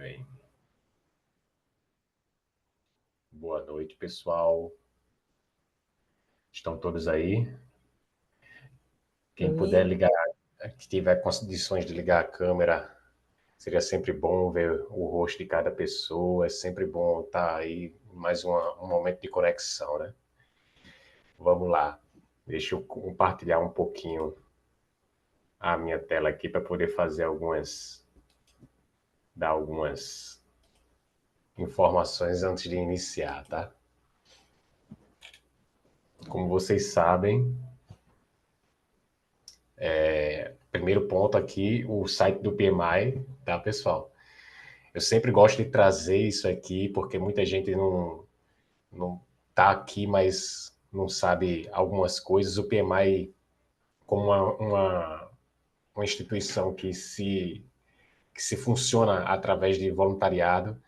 bem. Boa noite, pessoal. Estão todos aí? Quem puder Oi. ligar, que tiver condições de ligar a câmera, seria sempre bom ver o rosto de cada pessoa. É sempre bom estar aí, mais um momento de conexão, né? Vamos lá. Deixa eu compartilhar um pouquinho a minha tela aqui para poder dar algumas informações antes de iniciar, tá? Como vocês sabem, primeiro ponto aqui, o site do PMI, tá, pessoal? Eu sempre gosto de trazer isso aqui, porque muita gente não tá aqui, mas não sabe algumas coisas. O PMI, como uma instituição que se funciona através de voluntariado,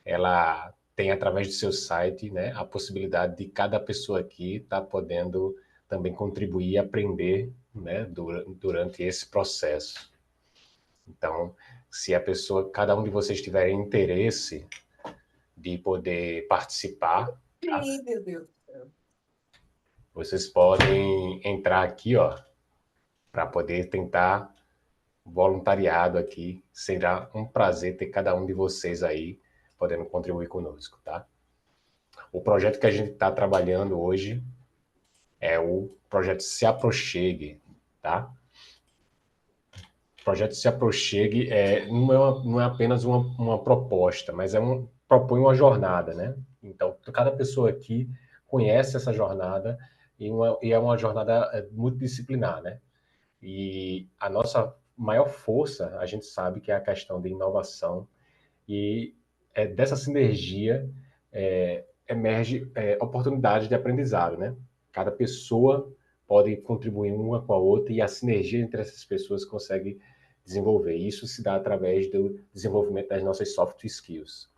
ela tem, através do seu site, né, a possibilidade de cada pessoa aqui estar podendo também contribuir e aprender, né, durante esse processo. Então, se a pessoa, cada um de vocês tiver interesse de poder participar, tá? Ih, meu Deus do céu. Vocês podem entrar aqui, ó, para poder tentar voluntariado aqui. Será um prazer ter cada um de vocês aí podendo contribuir conosco, tá? O projeto que a gente está trabalhando hoje é o projeto Se Aproxegue, tá? O projeto Se Aproxegue não é apenas uma proposta, mas propõe uma jornada, né? Então, cada pessoa aqui conhece essa jornada e é uma jornada multidisciplinar, né? E a nossa maior força, a gente sabe que é a questão de inovação e dessa sinergia emerge oportunidade de aprendizado, né? Cada pessoa pode contribuir uma com a outra e a sinergia entre essas pessoas consegue desenvolver. Isso se dá através do desenvolvimento das nossas soft skills.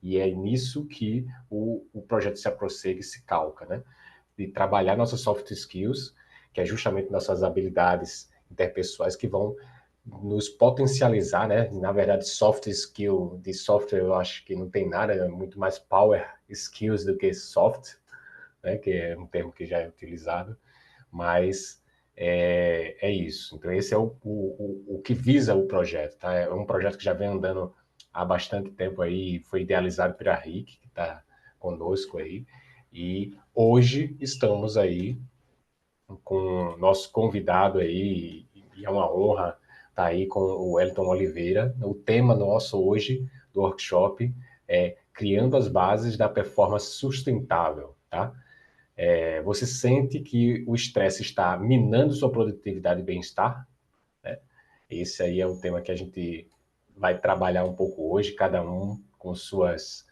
E é nisso que o projeto Se Aproxegue se calca, né? De trabalhar nossas soft skills, que é justamente nossas habilidades interpessoais que vão nos potencializar, né? Na verdade, soft skill de software eu acho que não tem nada, é muito mais power skills do que soft, né? Que é um termo que já é utilizado, mas é isso. Então, esse é o que visa o projeto, tá? É um projeto que já vem andando há bastante tempo aí, foi idealizado pela Rick, que está conosco aí, e hoje estamos aí com o nosso convidado aí, e é uma honra estar aí com o Wellington Oliveira. O tema nosso hoje do workshop é Criando as Bases da Performance Sustentável, tá? Você sente que o estresse está minando sua produtividade e bem-estar? Né? Esse aí é o tema que a gente vai trabalhar um pouco hoje, cada um com suas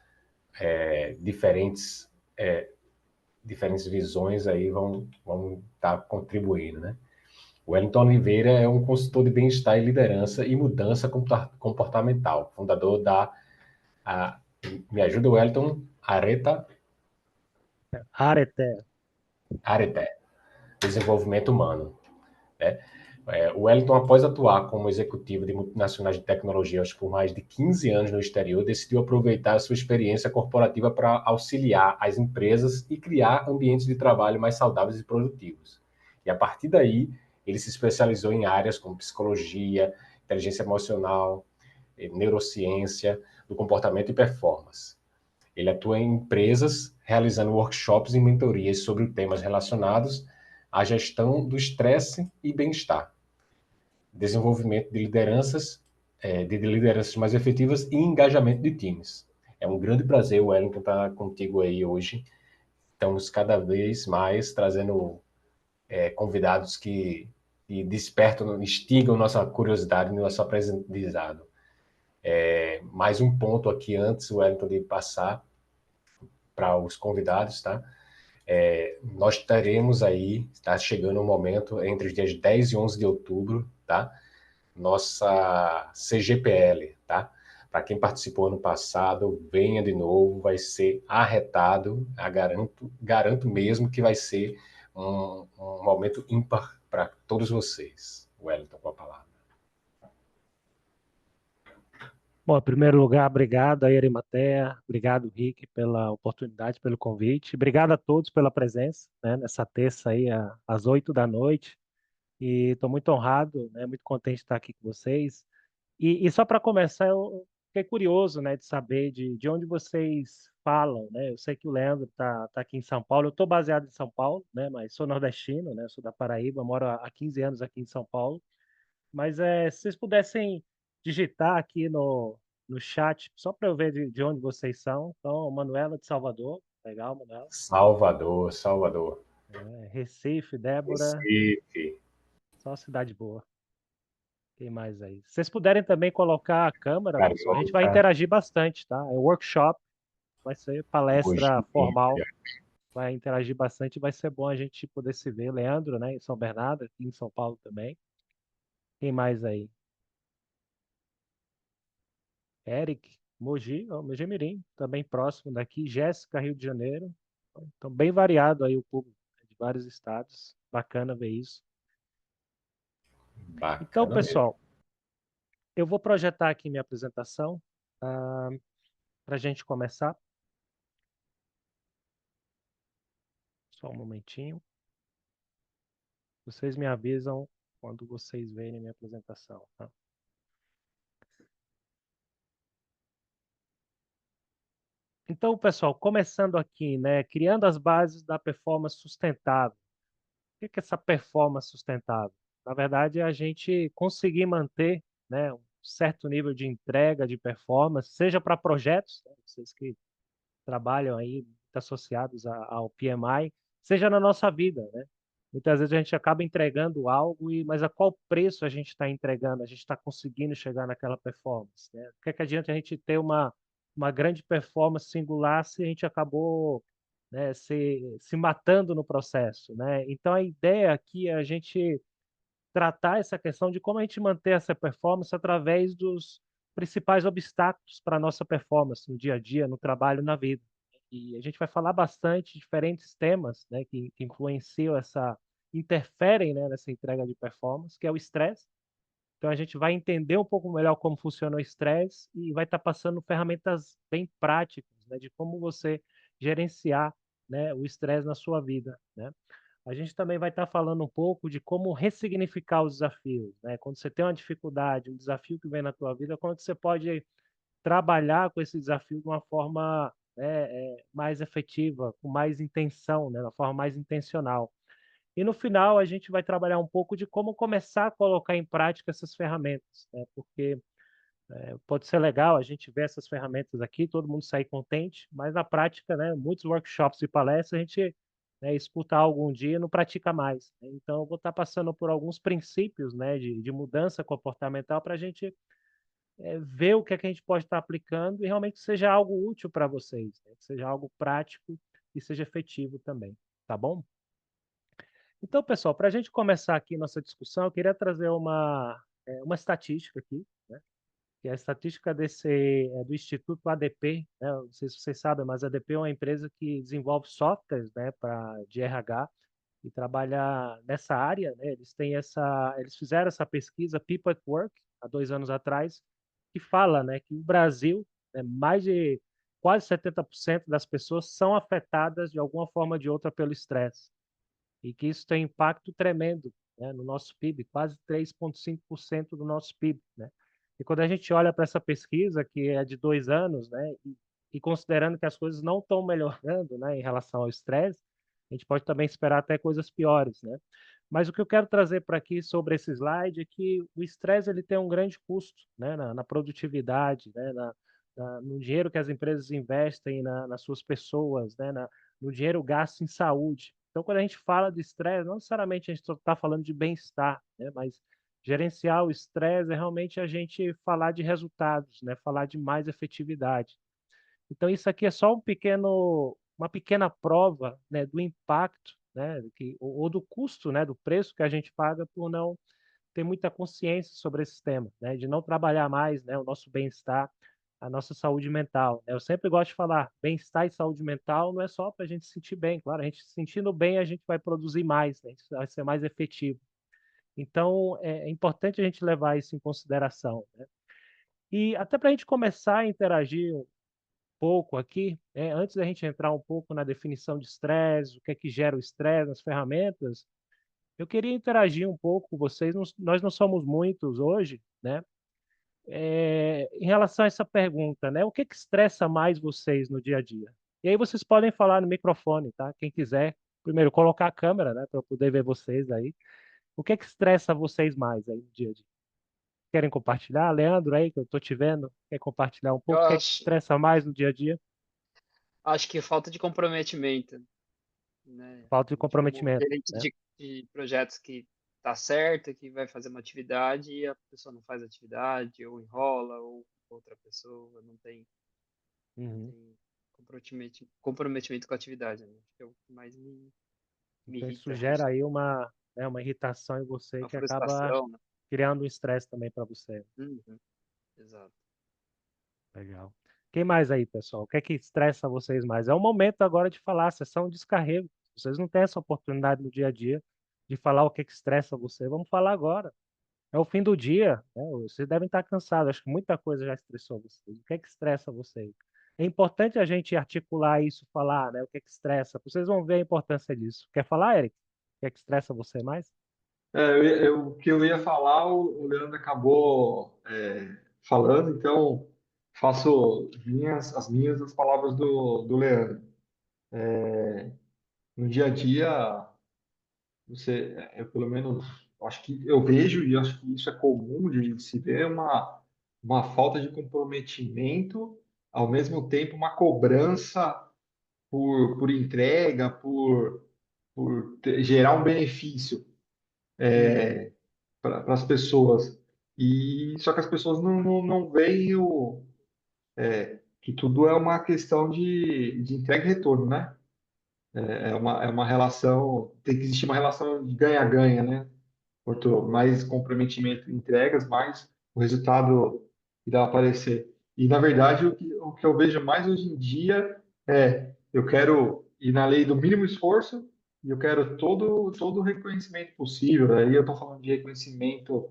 diferentes visões aí vão estar contribuindo, né? O Wellington Oliveira é um consultor de bem-estar e liderança e mudança comportamental, fundador a, me ajuda, Wellington, Arete. Arete, Desenvolvimento Humano. Né? O Wellington, após atuar como executivo de multinacionais de tecnologia por mais de 15 anos no exterior, decidiu aproveitar a sua experiência corporativa para auxiliar as empresas e criar ambientes de trabalho mais saudáveis e produtivos. E a partir daí, ele se especializou em áreas como psicologia, inteligência emocional, neurociência, do comportamento e performance. Ele atua em empresas, realizando workshops e mentorias sobre temas relacionados à gestão do estresse e bem-estar, desenvolvimento de lideranças mais efetivas e engajamento de times. É um grande prazer, Wellington, estar contigo aí hoje. Estamos cada vez mais trazendo convidados que despertam, instigam nossa curiosidade e nosso aprendizado. Mais um ponto aqui antes, Wellington, de passar para os convidados, tá? Nós teremos aí, está chegando o momento, entre os dias 10 e 11 de outubro, tá? Nossa CGPL, tá? Para quem participou ano passado, venha de novo, vai ser arretado, garanto mesmo que vai ser um momento ímpar para todos vocês. Wellington, com a palavra. Bom, em primeiro lugar, obrigado aí, Arimateia, obrigado, Rick, pela oportunidade, pelo convite. Obrigado a todos pela presença, né, nessa terça aí, às 8 da noite. E estou muito honrado, né, muito contente de estar aqui com vocês. E só para começar, eu fiquei curioso, né, de saber de onde vocês falam, né? Eu sei que o Leandro tá aqui em São Paulo. Eu estou baseado em São Paulo, né, mas sou nordestino, né? Sou da Paraíba, moro há 15 anos aqui em São Paulo. Mas se vocês pudessem digitar aqui no chat, só para eu ver de onde vocês são. Então, Manuela de Salvador, legal, Manuela. Salvador, Salvador. Recife, Débora, Recife. só cidade boa. Quem mais aí? Se vocês puderem também colocar a câmera, pessoal, a gente vai Carioca, interagir bastante, tá? É workshop, vai ser palestra Mogi. formal, vai interagir bastante, vai ser bom a gente poder se ver. Leandro, né, em São Bernardo, aqui em São Paulo também. Quem mais aí? Eric, Mogi, ó, Mogi Mirim, também próximo daqui. Jéssica, Rio de Janeiro. Então, bem variado aí o público, né, de vários estados. Bacana ver isso. Então, Bacana mesmo. pessoal, eu vou projetar aqui minha apresentação para a gente começar. Só um momentinho. Vocês me avisam quando vocês verem minha apresentação, tá? Então, pessoal, começando aqui, né, criando as bases da performance sustentável. O que é essa performance sustentável? Na verdade, é a gente conseguir manter, né, um certo nível de entrega, de performance, seja para projetos, né, vocês que trabalham aí muito associados ao PMI, seja na nossa vida, né? Muitas vezes a gente acaba entregando algo, mas a qual preço a gente está entregando? A gente está conseguindo chegar naquela performance, né? O que adianta a gente ter uma grande performance singular se a gente acabou, né, se matando no processo, né? Então a ideia aqui é a gente tratar essa questão de como a gente manter essa performance através dos principais obstáculos para a nossa performance no dia a dia, no trabalho, na vida. E a gente vai falar bastante de diferentes temas, né, que influenciam interferem, né, nessa entrega de performance, que é o estresse. Então a gente vai entender um pouco melhor como funciona o estresse e vai estar passando ferramentas bem práticas, né, de como você gerenciar, né, o estresse na sua vida, né? A gente também vai estar falando um pouco de como ressignificar os desafios, né? Quando você tem uma dificuldade, um desafio que vem na tua vida, como que você pode trabalhar com esse desafio de uma forma, né, mais efetiva, com mais intenção, né, de uma forma mais intencional. E no final a gente vai trabalhar um pouco de como começar a colocar em prática essas ferramentas, né? Porque pode ser legal a gente ver essas ferramentas aqui, todo mundo sair contente, mas na prática, né, muitos workshops e palestras a gente, né, escuta algo um dia e não pratica mais, né? Então, eu vou estar passando por alguns princípios, né, de mudança comportamental para a gente ver o que a gente pode estar aplicando e realmente seja algo útil para vocês, né? Que seja algo prático e seja efetivo também, tá bom? Então, pessoal, para a gente começar aqui nossa discussão, eu queria trazer uma estatística aqui, né? Que é a estatística do Instituto ADP, né? Não sei se vocês sabem, mas a ADP é uma empresa que desenvolve softwares, né, de RH e trabalha nessa área, né? Eles fizeram essa pesquisa People at Work há 2 anos atrás, que fala, né, que o Brasil, né, mais de quase 70% das pessoas são afetadas de alguma forma ou de outra pelo estresse e que isso tem impacto tremendo, né, no nosso PIB, quase 3,5% do nosso PIB, né? E quando a gente olha para essa pesquisa, que é de 2 anos, né, e considerando que as coisas não estão melhorando, né, em relação ao estresse, a gente pode também esperar até coisas piores, né? Mas o que eu quero trazer para aqui sobre esse slide é que o estresse ele tem um grande custo, né, na produtividade, né, no dinheiro que as empresas investem nas suas pessoas, né, no dinheiro gasto em saúde. Então, quando a gente fala de estresse, não necessariamente a gente está falando de bem-estar, né? Mas gerenciar o estresse é realmente a gente falar de resultados, né? Falar de mais efetividade. Então, isso aqui é só uma pequena prova, né, do impacto, né, ou do custo, né, do preço que a gente paga por não ter muita consciência sobre esse tema, né, de não trabalhar mais, né, o nosso bem-estar, a nossa saúde mental, né? Eu sempre gosto de falar, bem-estar e saúde mental não é só para a gente se sentir bem, claro, a gente se sentindo bem, a gente vai produzir mais, né, vai ser mais efetivo. Então, é importante a gente levar isso em consideração, né? E até para a gente começar a interagir um pouco aqui, antes da gente entrar um pouco na definição de estresse, o que é que gera o estresse nas ferramentas, eu queria interagir um pouco com vocês. Nós não somos muitos hoje, né? Em relação a essa pergunta, né? O que é que estressa mais vocês no dia a dia? E aí vocês podem falar no microfone, tá? Quem quiser, primeiro colocar a câmera, né, para eu poder ver vocês aí. O que é que estressa vocês mais aí no dia a dia? Querem compartilhar? Leandro aí, que eu tô te vendo, quer compartilhar um Eu pouco? O que é que acho, estressa mais no dia a dia? acho que falta de comprometimento, né? Falta de Tipo, comprometimento, gerente né? de projetos que tá certo, que vai fazer uma atividade e a pessoa não faz a atividade, ou enrola, ou outra pessoa não Uhum. tem comprometimento com a atividade, né? Acho que é o que mais me Então isso irrita, gera aí uma irritação em você uma que acaba frustração, né? criando um estresse também para você. Uhum, exato. Legal. Quem mais aí, pessoal? O que é que estressa vocês mais? É o momento agora de falar, a sessão de descarrego. Vocês não têm essa oportunidade no dia a dia de falar o que é que estressa você. Vamos falar agora. É o fim do dia, né? Vocês devem estar cansados. Acho que muita coisa já estressou vocês. O que é que estressa vocês? É importante a gente articular isso, falar, né? O que é que estressa. Vocês vão ver a importância disso. Quer falar, Eric? O que é que estressa você mais? O que eu ia falar, o Leandro acabou falando, então faço as palavras do Leandro. No dia a dia, eu pelo menos, acho que eu vejo e acho que isso é comum de se ver uma falta de comprometimento, ao mesmo tempo uma cobrança por entrega, gerar um benefício Uhum, para as pessoas. E só que as pessoas não veem que tudo é uma questão de entrega e retorno, né? É uma relação, tem que existir uma relação de ganha-ganha, né? Quanto mais comprometimento em entregas, mais o resultado irá aparecer. E, na verdade, o que eu vejo mais hoje em dia eu quero ir na lei do mínimo esforço e eu quero todo o reconhecimento possível. Aí eu estou falando de reconhecimento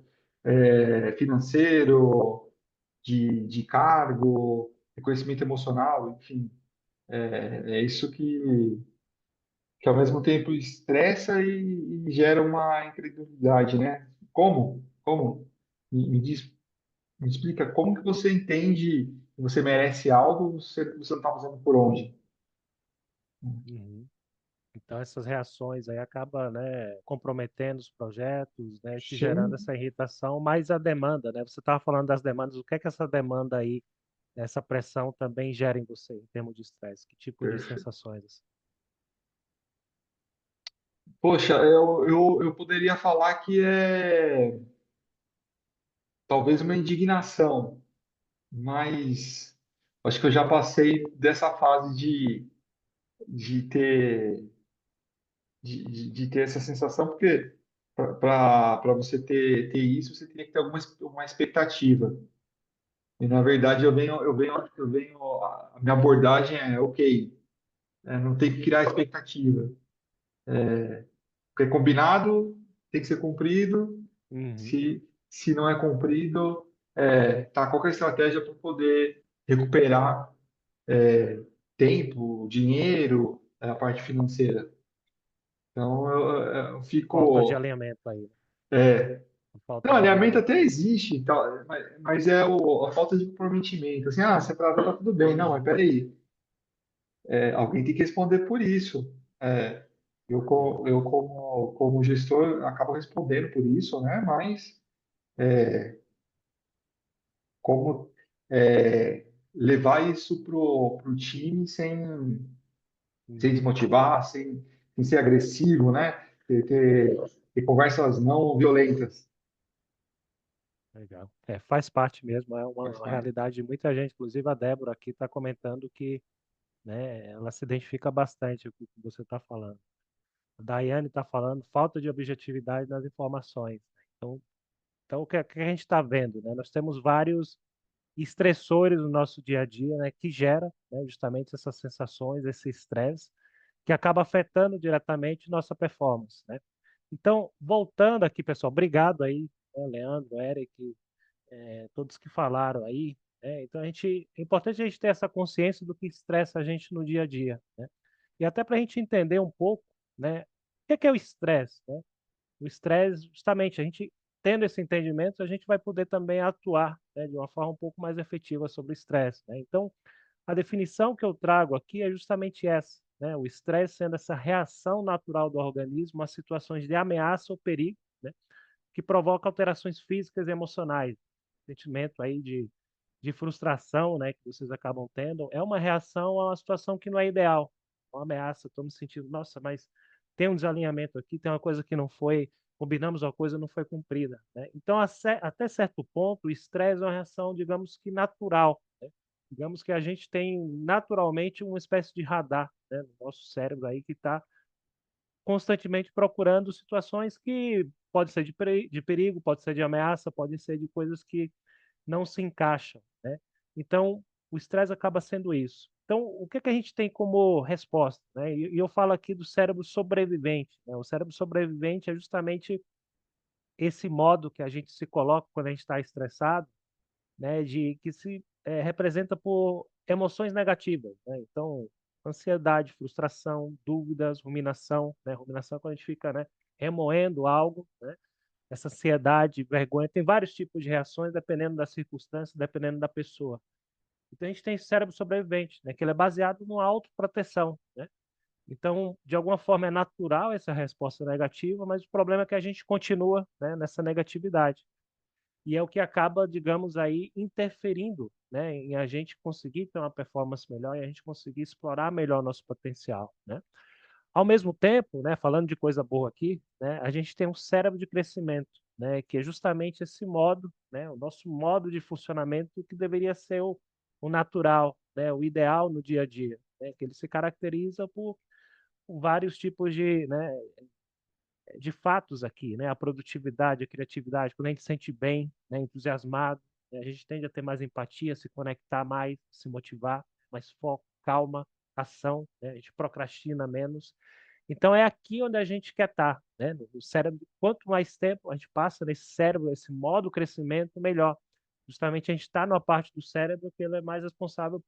financeiro, de cargo, reconhecimento emocional, enfim. É isso que ao mesmo tempo estressa e gera uma incredulidade, né? Como? Como? Me explica como que você entende que você merece algo se você não está fazendo por onde? uhum. Então essas reações aí acabam, né, comprometendo os projetos, né, te gerando Sim, essa irritação, mais a demanda, né? Você estava falando das demandas, o que é que essa demanda aí, essa pressão também gera em você, em termos de estresse? Que tipo de perfeito. sensações, assim? Poxa, eu poderia falar que é talvez uma indignação, mas acho que eu já passei dessa fase de ter de ter essa sensação, porque para você ter isso, você teria que ter uma expectativa. E na verdade a minha abordagem é ok, não tem que criar expectativa. O que é combinado tem que ser cumprido. Uhum, Se não é cumprido, tá qualquer estratégia para poder recuperar é, tempo, dinheiro, a parte financeira. Então eu falta de fico alinhamento aí, né? é, Falta não, de alinhamento alinhamento. até existe, e tal, mas é a falta de comprometimento. Assim, se é pra tá tudo bem. Não, mas peraí, alguém tem que responder por isso. É, eu como gestor, acabo respondendo por isso, né? Mas como levar isso pro time sem Uhum, desmotivar, sem ser agressivo, né? Ter conversas não violentas. legal. Faz parte mesmo, é Faz uma parte. realidade de muita gente, inclusive a Débora aqui está comentando que, né, ela se identifica bastante com o que você está falando. A Daiane está falando falta de objetividade nas informações. Então, o que a gente está vendo, né? Nós temos vários estressores no nosso dia a dia, né, que gera, né, justamente essas sensações, esse estresse, que acaba afetando diretamente nossa performance, né? Então, voltando aqui, pessoal, obrigado aí, né, Leandro, Eric, todos que falaram aí, né? Então é importante a gente ter essa consciência do que estressa a gente no dia a dia, né? E até para a gente entender um pouco, né? O que é o estresse, né? O estresse, justamente, a gente tendo esse entendimento, a gente vai poder também atuar, né, de uma forma um pouco mais efetiva sobre o estresse, né? Então, a definição que eu trago aqui é justamente essa, né? O estresse sendo essa reação natural do organismo a situações de ameaça ou perigo, né? Que provoca alterações físicas e emocionais. Sentimento aí de frustração, né, que vocês acabam tendo, é uma reação a uma situação que não é ideal. Uma ameaça, estou me sentindo, nossa, mas tem um desalinhamento aqui, tem uma coisa que não foi, combinamos uma coisa não foi cumprida, né? Então, até certo ponto, o estresse é uma reação, digamos que natural, né? Digamos que a gente tem naturalmente uma espécie de radar, né, no nosso cérebro aí que está constantemente procurando situações que pode ser de perigo, pode ser de ameaça, podem ser de coisas que não se encaixam, né. Então, o estresse acaba sendo isso. Então, o que que a gente tem como resposta, né, e eu falo aqui do cérebro sobrevivente, né, o cérebro sobrevivente é justamente esse modo que a gente se coloca quando a gente está estressado, né, de que se representa por emoções negativas, né. Então, ansiedade, frustração, dúvidas, ruminação, né, ruminação é quando a gente fica, né, remoendo algo, né, essa ansiedade, vergonha, tem vários tipos de reações dependendo da circunstância, dependendo da pessoa. Então a gente tem esse cérebro sobrevivente, né, que ele é baseado numa autoproteção, né. Então, de alguma forma é natural essa resposta negativa, mas o problema é que a gente continua, né, nessa negatividade. E é o que acaba, digamos aí, interferindo, né, em a gente conseguir ter uma performance melhor e a gente conseguir explorar melhor nosso potencial, né. Ao mesmo tempo, né, falando de coisa boa aqui, né, a gente tem um cérebro de crescimento, né, que é justamente esse modo, né, o nosso modo de funcionamento que deveria ser o natural, né, o ideal no dia a dia, né, que ele se caracteriza por vários tipos de fatos aqui, né, a produtividade, a criatividade, quando a gente se sente bem, né, entusiasmado, né, a gente tende a ter mais empatia, se conectar mais, se motivar, mais foco, calma, ação, né, a gente procrastina menos. Então é aqui onde a gente quer estar, né, no cérebro. Quanto mais tempo a gente passa nesse cérebro, esse modo crescimento, melhor. Justamente a gente está numa parte do cérebro que ele é mais responsável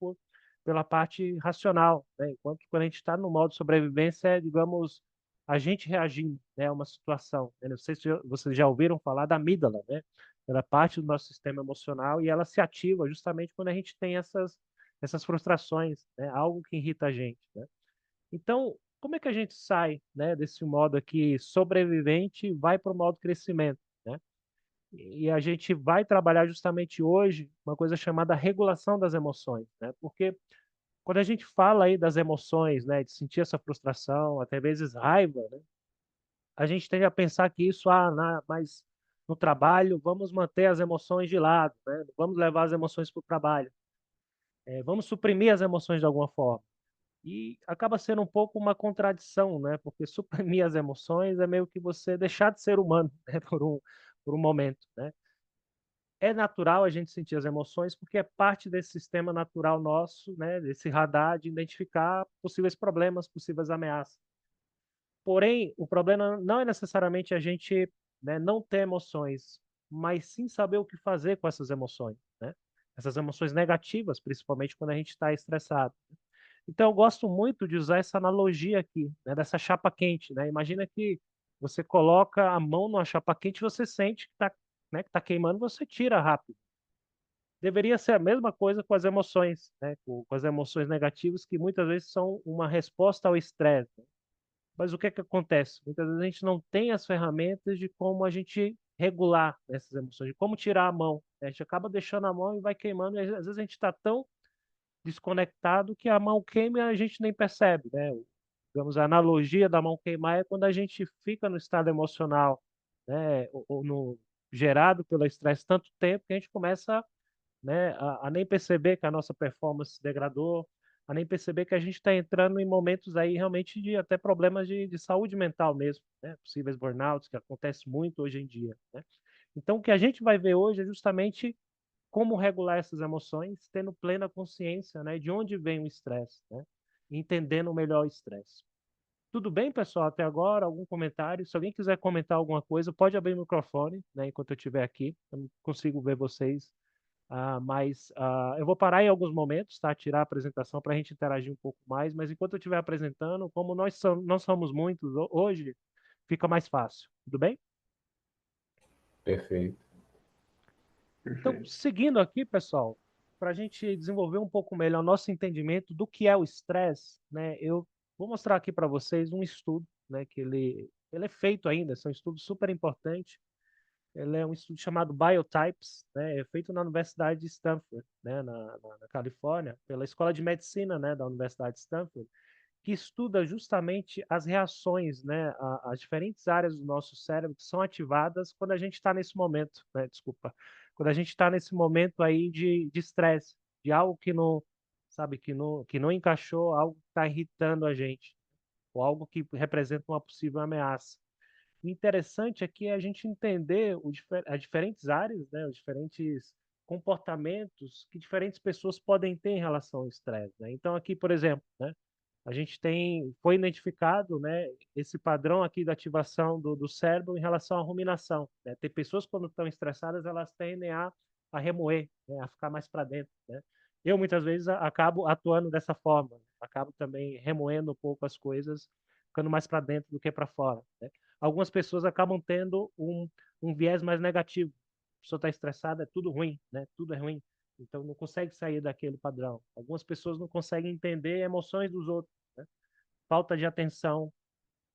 pela parte racional, né? Enquanto quando a gente está no modo sobrevivência, é, digamos, a gente reagindo, né, a uma situação, né? Não sei se vocês já ouviram falar da amígdala, né? Ela é parte do nosso sistema emocional e ela se ativa justamente quando a gente tem essas frustrações, né? Algo que irrita a gente, né? Então, como é que a gente sai, né, desse modo aqui sobrevivente e vai para o modo crescimento, né? E a gente vai trabalhar justamente hoje uma coisa chamada regulação das emoções, né? Porque quando a gente fala aí das emoções, né, de sentir essa frustração, até vezes raiva, né, a gente tende a pensar que isso, mas no trabalho vamos manter as emoções de lado, né? Não vamos levar as emoções para o trabalho, vamos suprimir as emoções de alguma forma. E acaba sendo um pouco uma contradição, né, porque suprimir as emoções é meio que você deixar de ser humano, né, por um momento, né. É natural a gente sentir as emoções, porque é parte desse sistema natural nosso, né, desse radar de identificar possíveis problemas, possíveis ameaças. Porém, o problema não é necessariamente a gente, né, não ter emoções, mas sim saber o que fazer com essas emoções, né. Essas emoções negativas, principalmente quando a gente está estressado. Então eu gosto muito de usar essa analogia aqui, né, dessa chapa quente, né. Imagina que você coloca a mão numa chapa quente e você sente que está, né, que tá queimando, você tira rápido. Deveria ser a mesma coisa com as emoções, né, com as emoções negativas que muitas vezes são uma resposta ao estresse, né. Mas o que é que acontece? Muitas vezes a gente não tem as ferramentas de como a gente regular essas emoções, de como tirar a mão, né. A gente acaba deixando a mão e vai queimando e às vezes a gente está tão desconectado que a mão queima e a gente nem percebe, né. Digamos, a analogia da mão queimar é quando a gente fica no estado emocional, né, ou no gerado pelo estresse tanto tempo que a gente começa, né, a nem perceber que a nossa performance se degradou, a nem perceber que a gente está entrando em momentos aí realmente de até problemas de saúde mental mesmo, né, possíveis burnouts que acontece muito hoje em dia, né. Então o que a gente vai ver hoje é justamente como regular essas emoções, tendo plena consciência, né, de onde vem o estresse, né, e entendendo melhor o estresse. Tudo bem, pessoal, até agora? Algum comentário? Se alguém quiser comentar alguma coisa, pode abrir o microfone, né, enquanto eu estiver aqui. Eu não consigo ver vocês, mas eu vou parar em alguns momentos, tá? Tirar a apresentação para a gente interagir um pouco mais, mas enquanto eu estiver apresentando, como não somos muitos hoje, fica mais fácil. Tudo bem? Perfeito. Então, Perfeito. seguindo aqui, pessoal, para a gente desenvolver um pouco melhor o nosso entendimento do que é o estresse, né, eu vou mostrar aqui para vocês um estudo, né, que ele é feito ainda, esse é um estudo super importante. Ele é um estudo chamado Biotypes, né, é feito na Universidade de Stanford, né, na Califórnia, pela Escola de Medicina, né, da Universidade de Stanford, que estuda justamente as reações, né, as diferentes áreas do nosso cérebro que são ativadas quando a gente está nesse momento, né, desculpa, quando a gente está nesse momento aí de estresse, de algo que não, sabe, que não encaixou, algo que está irritando a gente, ou algo que representa uma possível ameaça. O interessante aqui é a gente entender as diferentes áreas, né, os diferentes comportamentos que diferentes pessoas podem ter em relação ao estresse, né? Então aqui, por exemplo, né, a gente foi identificado, né, esse padrão aqui da ativação do cérebro em relação à ruminação, né? Tem pessoas quando estão estressadas, elas tendem a remoer, né, a ficar mais para dentro, né? Eu muitas vezes acabo atuando dessa forma, acabo também remoendo um pouco as coisas, ficando mais para dentro do que para fora, né? Algumas pessoas acabam tendo um viés mais negativo. A pessoa está estressada, é tudo ruim, né? Tudo é ruim. Então não consegue sair daquele padrão. Algumas pessoas não conseguem entender emoções dos outros, né? Falta de atenção,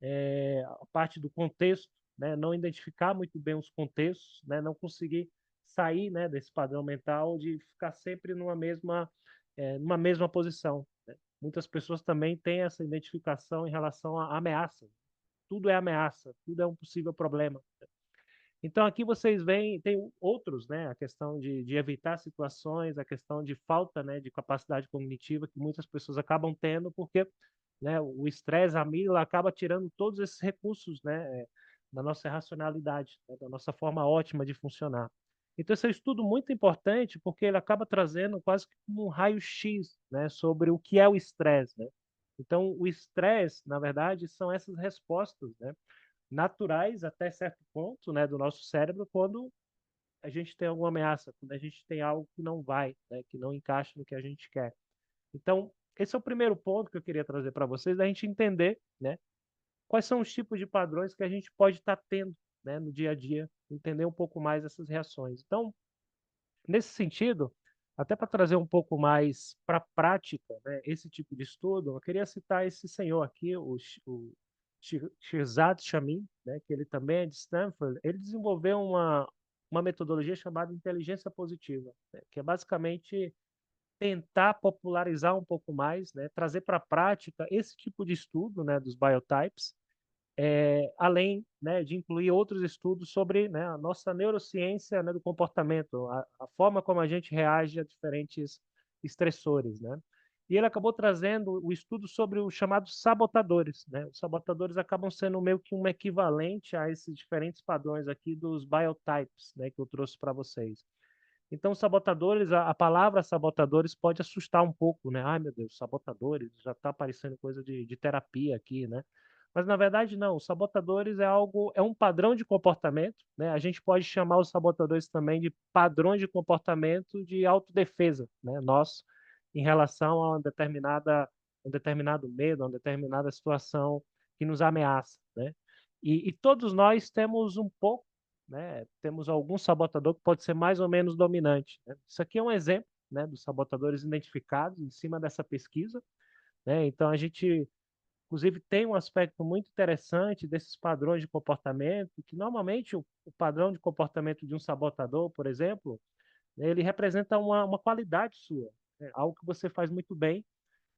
a parte do contexto, né? Não identificar muito bem os contextos, né? Não conseguir sair, né, desse padrão mental de ficar sempre numa mesma posição, né? Muitas pessoas também têm essa identificação em relação à ameaça. Tudo é ameaça, tudo é um possível problema. Então, aqui vocês veem, tem outros, né? A questão de evitar situações, a questão de falta, né, de capacidade cognitiva que muitas pessoas acabam tendo, porque, né, o estresse, a amígdala, acaba tirando todos esses recursos, né, da nossa racionalidade, né, da nossa forma ótima de funcionar. Então, esse é um estudo muito importante, porque ele acaba trazendo quase que um raio-x, né, sobre o que é o estresse, né? Então, o estresse, na verdade, são essas respostas, né, naturais até certo ponto, né, do nosso cérebro quando a gente tem alguma ameaça, quando a gente tem algo que não vai, né, que não encaixa no que a gente quer. Então, esse é o primeiro ponto que eu queria trazer para vocês, da gente entender, né, quais são os tipos de padrões que a gente pode estar tendo, né, no dia a dia, entender um pouco mais essas reações. Então, nesse sentido, até para trazer um pouco mais para a prática, né, esse tipo de estudo, eu queria citar esse senhor aqui, o Shirzad Chamine, né, que ele também é de Stanford. Ele desenvolveu uma metodologia chamada inteligência positiva, né, que é basicamente tentar popularizar um pouco mais, né, trazer para a prática esse tipo de estudo, né, dos biotypes, além, né, de incluir outros estudos sobre, né, a nossa neurociência, né, do comportamento, a forma como a gente reage a diferentes estressores, né? E ele acabou trazendo o estudo sobre os chamados sabotadores, né? Os sabotadores acabam sendo meio que um equivalente a esses diferentes padrões aqui dos biotypes, né, que eu trouxe para vocês. Então, sabotadores, a palavra sabotadores pode assustar um pouco, né? Ai, meu Deus, sabotadores, já está parecendo coisa de terapia aqui, né? Mas, na verdade, não. Os sabotadores é um padrão de comportamento, né? A gente pode chamar os sabotadores também de padrões de comportamento de autodefesa, né? Nosso, em relação a um determinado medo, a uma determinada situação que nos ameaça, né? E todos nós temos um pouco, né? Temos algum sabotador que pode ser mais ou menos dominante, né? Isso aqui é um exemplo, né, dos sabotadores identificados em cima dessa pesquisa, né? Então a gente, inclusive, tem um aspecto muito interessante desses padrões de comportamento, que normalmente o padrão de comportamento de um sabotador, por exemplo, né, ele representa uma qualidade sua, né? Algo que você faz muito bem,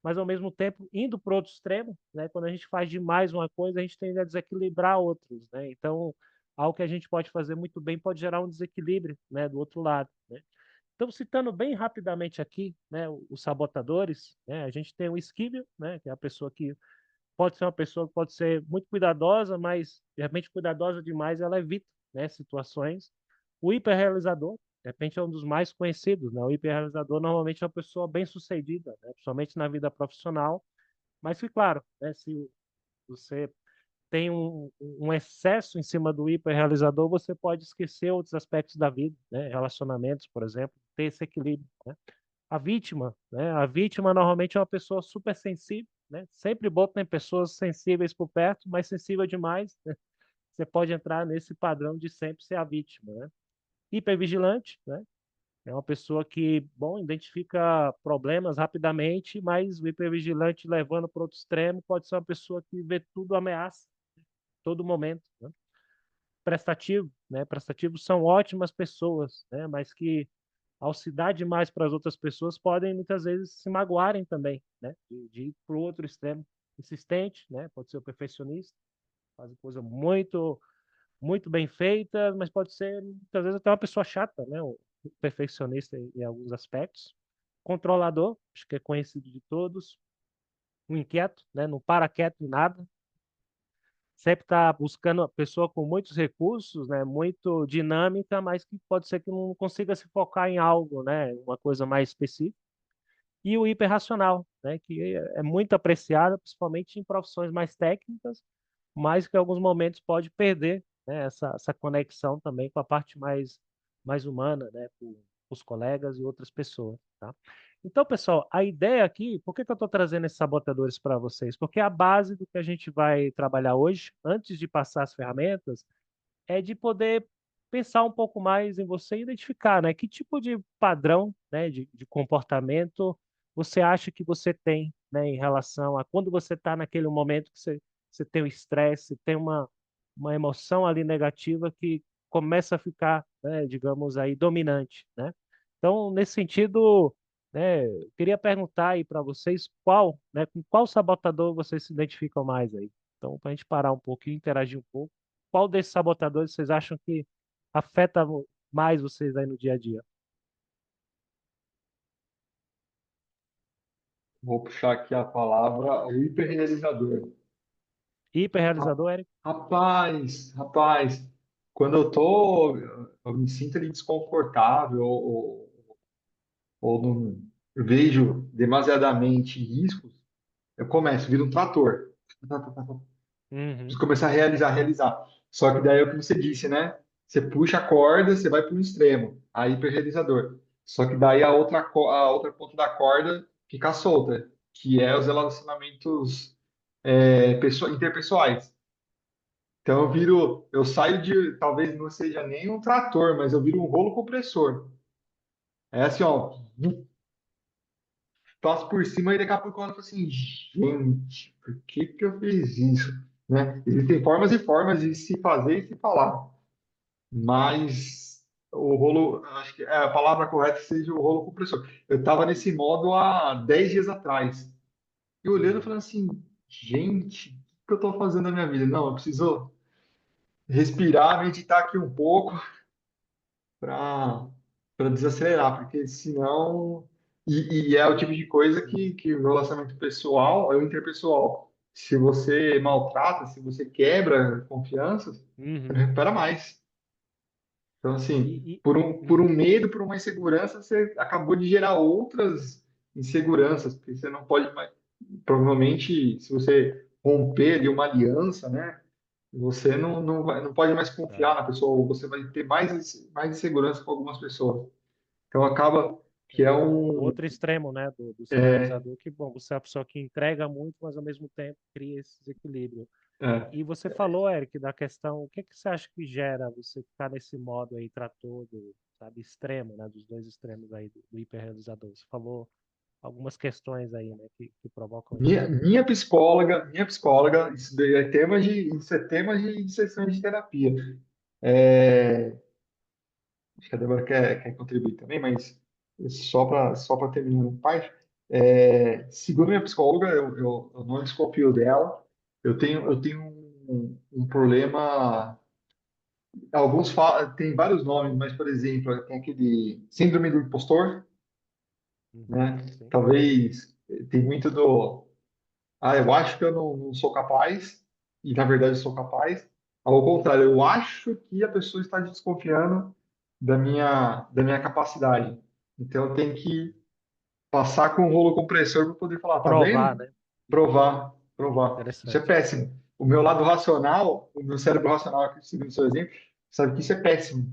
mas ao mesmo tempo indo para o outro extremo, né? Quando a gente faz demais uma coisa, a gente tende a desequilibrar outros, né? Então, algo que a gente pode fazer muito bem pode gerar um desequilíbrio, né, do outro lado, né? Então, citando bem rapidamente aqui, né, os sabotadores, né, a gente tem o esquível, né, que é a pessoa que pode ser uma pessoa que pode ser muito cuidadosa, mas de repente cuidadosa demais, ela evita, né, situações. O hiperrealizador, de repente é um dos mais conhecidos, né? O hiperrealizador normalmente é uma pessoa bem-sucedida, né, principalmente na vida profissional, mas que claro, né, se você tem um excesso em cima do hiperrealizador, você pode esquecer outros aspectos da vida, né? Relacionamentos, por exemplo, ter esse equilíbrio, né? A vítima, né? A vítima normalmente é uma pessoa super sensível, né? Sempre bom ter pessoas sensíveis por perto, mas sensível demais, né? Você pode entrar nesse padrão de sempre ser a vítima, né? Hipervigilante, né? É uma pessoa que, bom, identifica problemas rapidamente, mas o hipervigilante levando para outro extremo pode ser uma pessoa que vê tudo ameaça todo momento, né? Prestativo, né? Prestativos são ótimas pessoas, né? Mas que ao se dar demais para as outras pessoas podem muitas vezes se magoarem também, né? De ir para o outro extremo. Insistente, né? Pode ser o perfeccionista, faz coisa muito bem feita, mas pode ser muitas vezes até uma pessoa chata, né? O perfeccionista em alguns aspectos. Controlador, acho que é conhecido de todos. O inquieto, né? Não para quieto em nada, sempre está buscando uma pessoa com muitos recursos, né, muito dinâmica, mas que pode ser que não consiga se focar em algo, né, uma coisa mais específica. E o hiperracional, né, que é muito apreciado, principalmente em profissões mais técnicas, mas que em alguns momentos pode perder, né, essa conexão também com a parte mais humana, né, com os colegas e outras pessoas, tá? Então, pessoal, a ideia aqui, por que que eu estou trazendo esses sabotadores para vocês? Porque a base do que a gente vai trabalhar hoje, antes de passar as ferramentas, é de poder pensar um pouco mais em você e identificar, né, que tipo de padrão, né, de comportamento você acha que você tem, né, em relação a quando você está naquele momento que você tem o estresse, tem uma emoção ali negativa que começa a ficar, né, digamos aí, dominante, né? Então, nesse sentido, né, eu queria perguntar aí para vocês com qual sabotador vocês se identificam mais aí. Então, para a gente parar um pouquinho, interagir um pouco, qual desses sabotadores vocês acham que afeta mais vocês aí no dia a dia? Vou puxar aqui a palavra, o hiperrealizador. Ra- Hiperrealizador, Eric? rapaz, quando eu me sinto ali desconfortável ou não vejo demasiadamente riscos, eu começo, viro um trator. Uhum, Preciso começar a realizar. Só que daí é o que você disse, né? Você puxa a corda, você vai para um extremo, aí hiperrealizador. Só que daí a outra ponta da corda fica solta, que é os relacionamentos interpessoais. Então eu saio talvez não seja nem um trator, mas eu viro um rolo compressor. É assim, ó, passo por cima e daqui a pouco eu falo assim, gente, por que que eu fiz isso? Né? Existem formas e formas de se fazer e se falar, mas o rolo, acho que a palavra correta seja o rolo compressor. Eu estava nesse modo há 10 dias atrás, e olhando e uhum, falando assim, gente, o que eu estou fazendo na minha vida? Não, eu preciso respirar, meditar aqui um pouco, para desacelerar, porque senão. E é o tipo de coisa que o relacionamento pessoal é o interpessoal. Se você maltrata, se você quebra confianças, você não uhum. recupera mais. Então, E, assim, e- por um uhum, medo, por uma insegurança, você acabou de gerar outras inseguranças, porque você não pode mais. Provavelmente, se você romper ali uma aliança, né? Você não pode mais confiar é. na pessoa, ou você vai ter mais insegurança com algumas pessoas. Então acaba que é O um. outro extremo, né, do É, hiperrealizador, que, bom, você é uma pessoa que entrega muito, mas ao mesmo tempo cria esse desequilíbrio. é, E você falou, Eric, da questão, o que que você acha que gera você ficar nesse modo aí, trator sabe, extremo, né, dos dois extremos aí do hiperrealizador? Você falou algumas questões aí, né, que provocam isso. minha psicóloga, isso daí isso é tema de sessões de terapia. É, acho que a Débora quer contribuir também, mas só para terminar a parte, segundo minha psicóloga, eu não desconfio dela. Eu tenho um problema. Tem vários nomes, mas, por exemplo, tem aquele síndrome do impostor, Uhum, né? sim. Talvez tem muito eu acho que eu não sou capaz, e na verdade eu sou capaz. Ao contrário, eu acho que a pessoa está desconfiando da minha capacidade. Então eu tenho que passar com o rolo compressor para poder falar, tá Provar, vendo? né? Uhum. Provar. provar. Isso é Interessante. péssimo. O meu lado racional, o meu cérebro racional, aqui, seguindo o seu exemplo, sabe que isso é péssimo.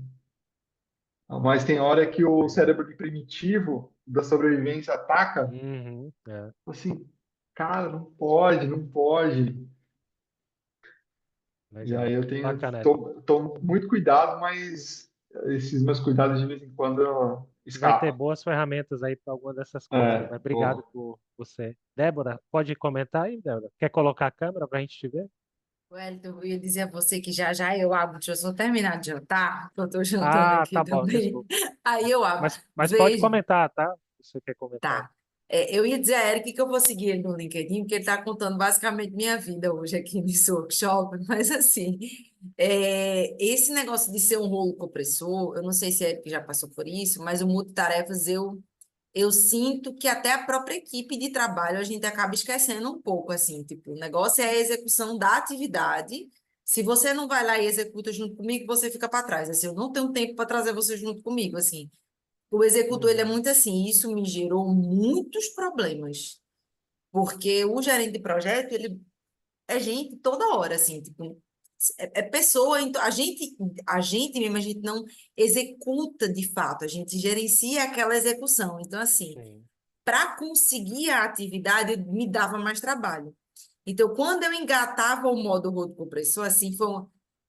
Mas tem hora que o cérebro primitivo da sobrevivência ataca, Uhum, é, assim, cara, não pode, não pode. E aí legal. eu tenho, Bacana, Érico. tomo muito cuidado, mas esses meus cuidados de vez em quando Vai ter escapam. boas ferramentas aí para alguma dessas coisas. É, Mas obrigado pô. por você. Débora, pode comentar aí, Débora? Quer colocar a câmera para a gente te ver? Wellington, eu ia dizer a você que já já eu abro, deixa eu só terminar de jantar, que eu estou jantando Ah, aqui tá bom, também. desculpa. Aí eu abro. Mas pode Veja, comentar, tá? Se você quer comentar. tá. Eu ia dizer a Eric que eu vou seguir ele no LinkedIn, porque ele está contando basicamente minha vida hoje aqui nesse workshop, mas assim, esse negócio de ser um rolo compressor, eu não sei se a Eric já passou por isso, mas o multitarefas eu sinto que até a própria equipe de trabalho a gente acaba esquecendo um pouco, assim, tipo, o negócio é a execução da atividade. Se você não vai lá e executa junto comigo, você fica para trás. Assim, eu não tenho tempo para trazer você junto comigo, assim. O executor, ele é Uhum. muito assim, isso me gerou muitos problemas, porque o gerente de projeto, ele é gente toda hora, assim, tipo, é pessoa, então a gente mesmo, a gente não executa de fato, a gente gerencia aquela execução. Então, assim, Sim. para conseguir a atividade me dava mais trabalho. Então, quando eu engatava o modo rodo compressor, assim,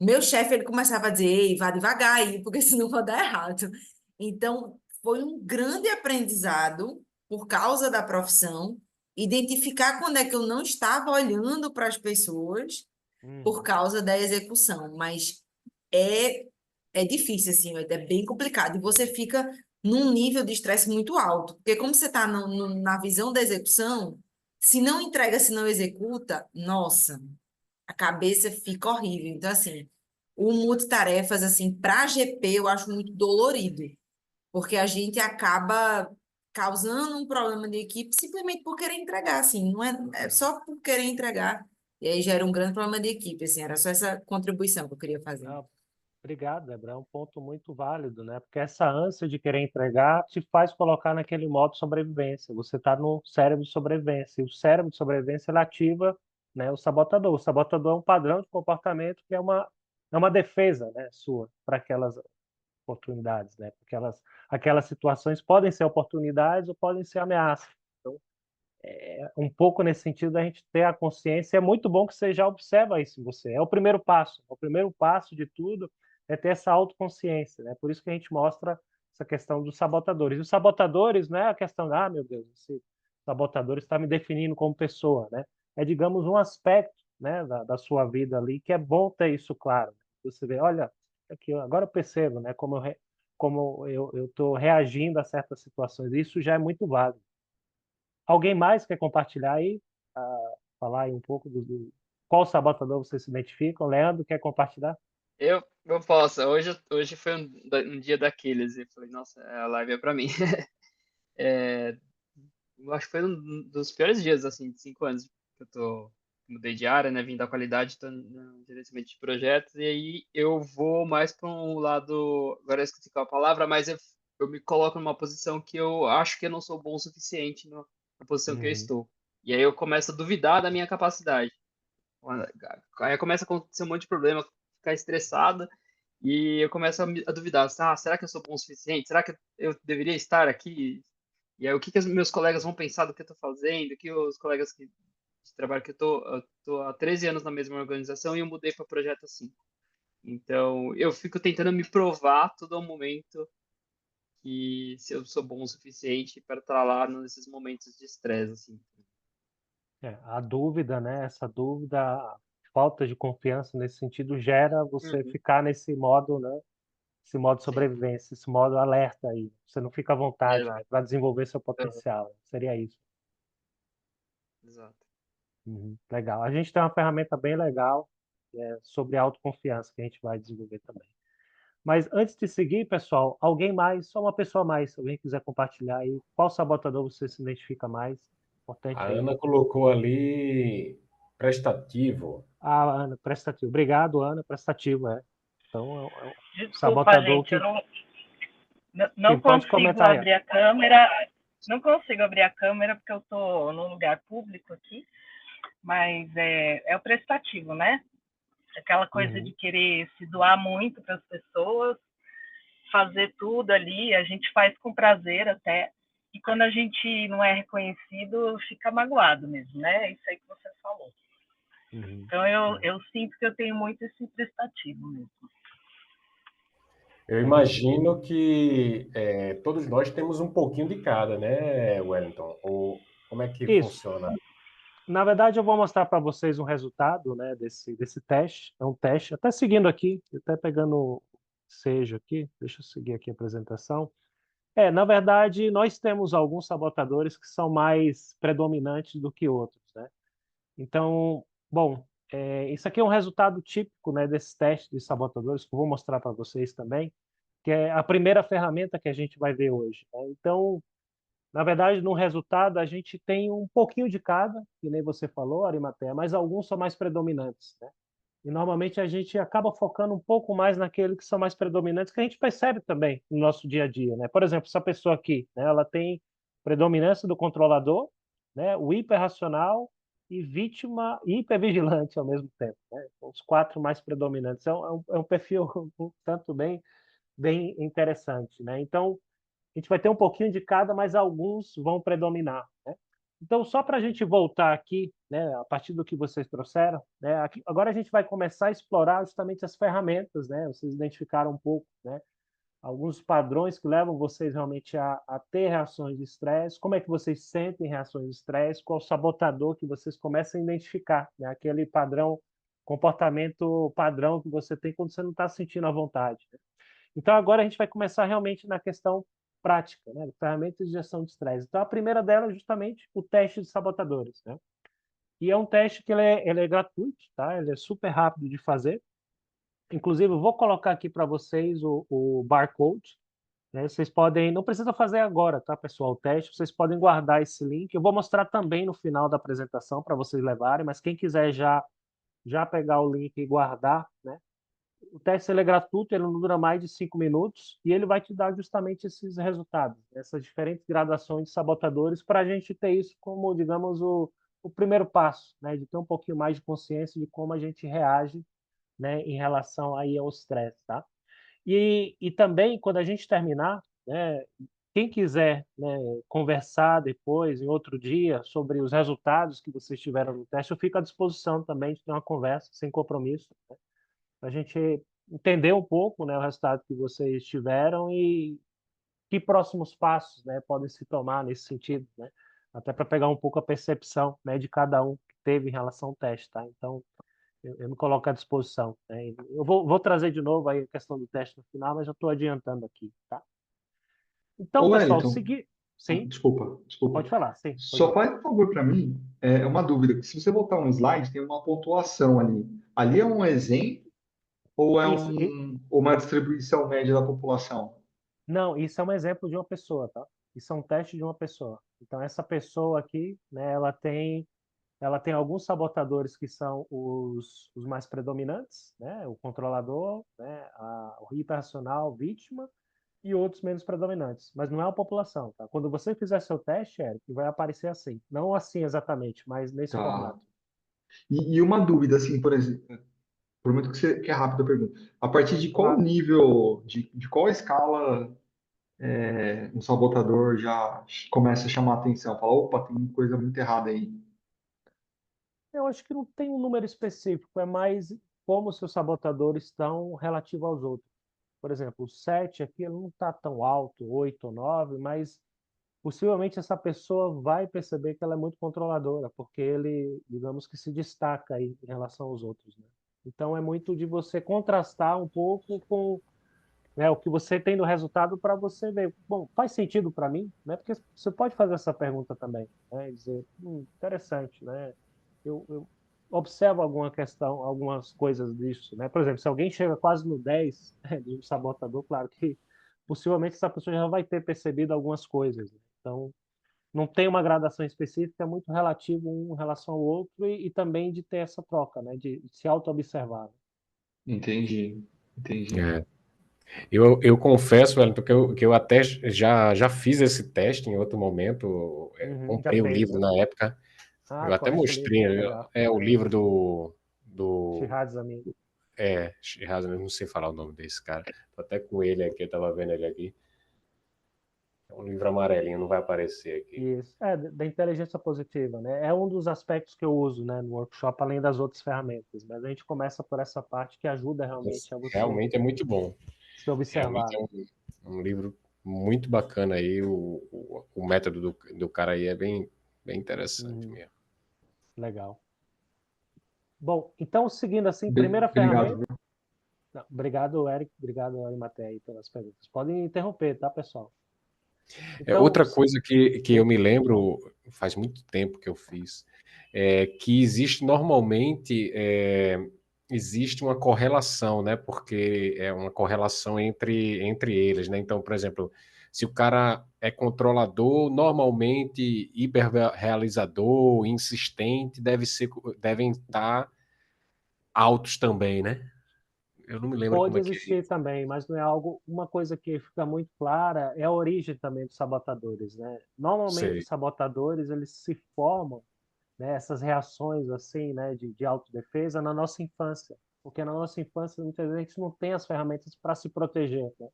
meu chefe ele começava a dizer, ei, vá devagar aí, porque senão vai dar errado. Então, foi um grande aprendizado por causa da profissão, identificar quando é que eu não estava olhando para as pessoas por Uhum. causa da execução, mas é é difícil assim, é bem complicado e você fica num nível de estresse muito alto, porque como você está na visão da execução, se não entrega, se não executa, nossa, a cabeça fica horrível. Então assim, o multitarefas assim para GP eu acho muito dolorido, porque a gente acaba causando um problema de equipe simplesmente por querer entregar, assim, não é só por querer entregar. E aí gera um grande problema de equipe, assim, era só essa contribuição que eu queria fazer. Não, obrigado, Débora. É um ponto muito válido, né? Porque essa ânsia de querer entregar te faz colocar naquele modo sobrevivência. Você está no cérebro de sobrevivência. E o cérebro de sobrevivência ele ativa, né, o sabotador. O sabotador é um padrão de comportamento que é uma defesa, né, sua para aquelas oportunidades, né? Porque aquelas situações podem ser oportunidades ou podem ser ameaças. Então, um pouco nesse sentido, a gente ter a consciência. É muito bom que você já observa isso em você. É o primeiro passo. O primeiro passo de tudo é ter essa autoconsciência, né? Por isso que a gente mostra essa questão dos sabotadores. E os sabotadores não é a questão, meu Deus, esse sabotador está me definindo como pessoa, né? É, digamos, um aspecto, né, da sua vida ali que é bom ter isso claro. Você vê, olha, aqui, agora eu percebo, né, como eu estou reagindo a certas situações. Isso já é muito válido. Alguém mais quer compartilhar aí? Falar aí um pouco qual sabotador vocês se identificam? Leandro, quer compartilhar? Eu posso. Hoje foi um dia daqueles. E eu falei, nossa, a live é pra mim. Eu acho que foi um dos piores dias, assim, de 5 anos que eu mudei de área, né? Vim da qualidade, tô no gerenciamento de projetos. E aí eu vou mais para um lado. Agora eu esqueci qual a palavra, mas eu me coloco numa posição que eu acho que eu não sou bom o suficiente na posição que eu Uhum. estou. E aí eu começo a duvidar da minha capacidade. Aí começa a acontecer um monte de problema, ficar estressada, e eu começo a duvidar, será que eu sou bom o suficiente? Será que eu deveria estar aqui? E aí o que que os meus colegas vão pensar do que eu estou fazendo? O que os colegas de trabalho que eu tô há 13 anos na mesma organização e eu mudei para projeto assim. Então, eu fico tentando me provar a todo momento que se eu sou bom o suficiente para estar lá nesses momentos de estresse, assim. A dúvida, né? Essa dúvida, a falta de confiança nesse sentido gera você Uhum, ficar nesse modo, né? Esse modo de sim, sobrevivência, esse modo alerta aí. Você não fica à vontade, né, exato. para desenvolver seu Uhum, potencial. Seria isso. exato. Uhum. Legal. A gente tem uma ferramenta bem legal, sobre autoconfiança que a gente vai desenvolver também. Mas antes de seguir, pessoal, alguém mais, só uma pessoa a mais, se alguém quiser compartilhar aí, qual sabotador você se identifica mais? A Importante aí. Ana colocou ali prestativo. Ah, Ana, prestativo. Obrigado, Ana, prestativo, é. Então, é um Desculpa, sabotador gente, eu que... não Sim, pode consigo comentar aí. abrir a câmera. Não consigo abrir a câmera porque eu estou num lugar público aqui. mas é o prestativo, né? Aquela coisa de querer se doar muito para as pessoas, fazer tudo ali, a gente faz com prazer até, e quando a gente não é reconhecido, fica magoado mesmo, né? Isso aí que você falou. Então, eu sinto que eu tenho muito esse prestativo mesmo. Eu imagino que todos nós temos um pouquinho de cada, né, Wellington? Ou como é que Isso. funciona? Na verdade, eu vou mostrar para vocês um resultado, né, desse teste. É um teste, até seguindo aqui, até pegando o seja aqui, deixa eu seguir aqui a apresentação. Na verdade, nós temos alguns sabotadores que são mais predominantes do que outros, né? Então, bom, isso aqui é um resultado típico, né, desse teste de sabotadores que eu vou mostrar para vocês também, que é a primeira ferramenta que a gente vai ver hoje, né? Então, na verdade, no resultado, a gente tem um pouquinho de cada, que nem você falou, Arimatea, mas alguns são mais predominantes, né? E normalmente a gente acaba focando um pouco mais naqueles que são mais predominantes, que a gente percebe também no nosso dia a dia, né? Por exemplo, essa pessoa aqui, né, ela tem predominância do controlador, né, o hiperracional e vítima e hipervigilante ao mesmo tempo, né? Os 4 mais predominantes. É um perfil um tanto bem interessante, né? Então, a gente vai ter um pouquinho de cada, mas alguns vão predominar, né? Então, só para a gente voltar aqui, né, a partir do que vocês trouxeram, né, agora a gente vai começar a explorar justamente as ferramentas, né? Vocês identificaram um pouco, né, alguns padrões que levam vocês realmente a ter reações de estresse, como é que vocês sentem reações de estresse, qual o sabotador que vocês começam a identificar, né, aquele padrão, comportamento padrão que você tem quando você não está sentindo a vontade, né? Então, agora a gente vai começar realmente na questão prática, né? Ferramentas de gestão de estresse. Então, a primeira delas é justamente o teste de sabotadores, né? E é um teste que ele é gratuito, tá? Ele é super rápido de fazer. Inclusive, eu vou colocar aqui para vocês o barcode, né? Vocês podem, não precisa fazer agora, tá, pessoal? O teste, vocês podem guardar esse link. Eu vou mostrar também no final da apresentação para vocês levarem, mas quem quiser já pegar o link e guardar, né? O teste ele é gratuito, ele não dura mais de 5 minutos e ele vai te dar justamente esses resultados, essas diferentes gradações de sabotadores, para a gente ter isso como, digamos, o primeiro passo, né, de ter um pouquinho mais de consciência de como a gente reage, né, em relação aí ao estresse, tá? E também, quando a gente terminar, né, quem quiser, né, conversar depois, em outro dia, sobre os resultados que vocês tiveram no teste, eu fico à disposição também de ter uma conversa sem compromisso, né, para a gente entender um pouco, né, o resultado que vocês tiveram e que próximos passos, né, podem se tomar nesse sentido, né? Até para pegar um pouco a percepção, né, de cada um que teve em relação ao teste, tá? Então, eu me coloco à disposição, né? Eu vou trazer de novo aí a questão do teste no final, mas já estou adiantando aqui, tá? Então, Ô, pessoal, Wellington, seguir... Sim, desculpa. pode falar, sim. Só faz um favor para mim, é uma dúvida. Se você botar um slide, tem uma pontuação ali. Ali é um exemplo ou é Isso, uma distribuição média da população? não, isso é um exemplo de uma pessoa, tá? Isso é um teste de uma pessoa. Então, essa pessoa aqui, né, ela tem alguns sabotadores que são os mais predominantes, né? O controlador, né? O hiperracional, vítima, e outros menos predominantes. Mas não é a população, tá? Quando você fizer seu teste, Eric, vai aparecer assim. Não assim exatamente, mas nesse Tá. formato. E uma dúvida, assim, por exemplo, prometo que é rápida a pergunta. A partir de qual Claro. nível, de qual escala um sabotador já começa a chamar a atenção? Fala, opa, tem coisa muito errada aí. Eu acho que não tem um número específico, é mais como seus sabotadores estão relativo aos outros. Por exemplo, o 7 aqui ele não está tão alto, 8 ou 9, mas possivelmente essa pessoa vai perceber que ela é muito controladora, porque ele, digamos que se destaca aí em relação aos outros, né? Então é muito de você contrastar um pouco com, né, o que você tem no resultado para você ver, bom, faz sentido para mim, né? Porque você pode fazer essa pergunta também, né? E dizer, interessante, né? Eu observo alguma questão, algumas coisas disso, né? Por exemplo, se alguém chega quase no 10 né, de um sabotador, claro que possivelmente essa pessoa já vai ter percebido algumas coisas, né? Então, não tem uma gradação específica, é muito relativo um em relação ao outro e também de ter essa troca, né? De se auto-observar. Entendi. É. Eu confesso, Wellington, que eu até já fiz esse teste em outro momento. Já Comprei o fez, livro né? na época, Ah, Eu até conheço o livro, mostrei, legal. é o livro do Shihad Zamin. Shiraz, eu não sei falar o nome desse cara. Tô até com ele aqui, eu tava vendo ele aqui. É um livro amarelinho, não vai aparecer aqui. Isso, da inteligência positiva, né? É um dos aspectos que eu uso, né, no workshop, além das outras ferramentas. Mas a gente começa por essa parte que ajuda realmente a você Realmente é muito bom. se Realmente observar, é né? um livro muito bacana aí. O método do cara aí é bem interessante Uhum, mesmo. legal. Bom, então seguindo assim, Bem, primeira obrigado, ferramenta. viu? Não, obrigado, Eric. Obrigado, Arimateia, aí pelas perguntas. Podem interromper, tá, pessoal? Então, Outra coisa que eu sim, me lembro, faz muito tempo que eu fiz, é que existe normalmente existe uma correlação, né? Porque é uma correlação entre eles, né? Então, por exemplo, se o cara é controlador, normalmente hiperrealizador, insistente, devem estar altos também, né? Eu não me lembro como pode é que é existir isso. também, mas não é algo. Uma coisa que fica muito clara é a origem também dos sabotadores, né? Normalmente Sei, os sabotadores eles se formam, né, essas reações assim, né, de autodefesa na nossa infância, porque na nossa infância muitas vezes a gente não tem as ferramentas para se proteger, né?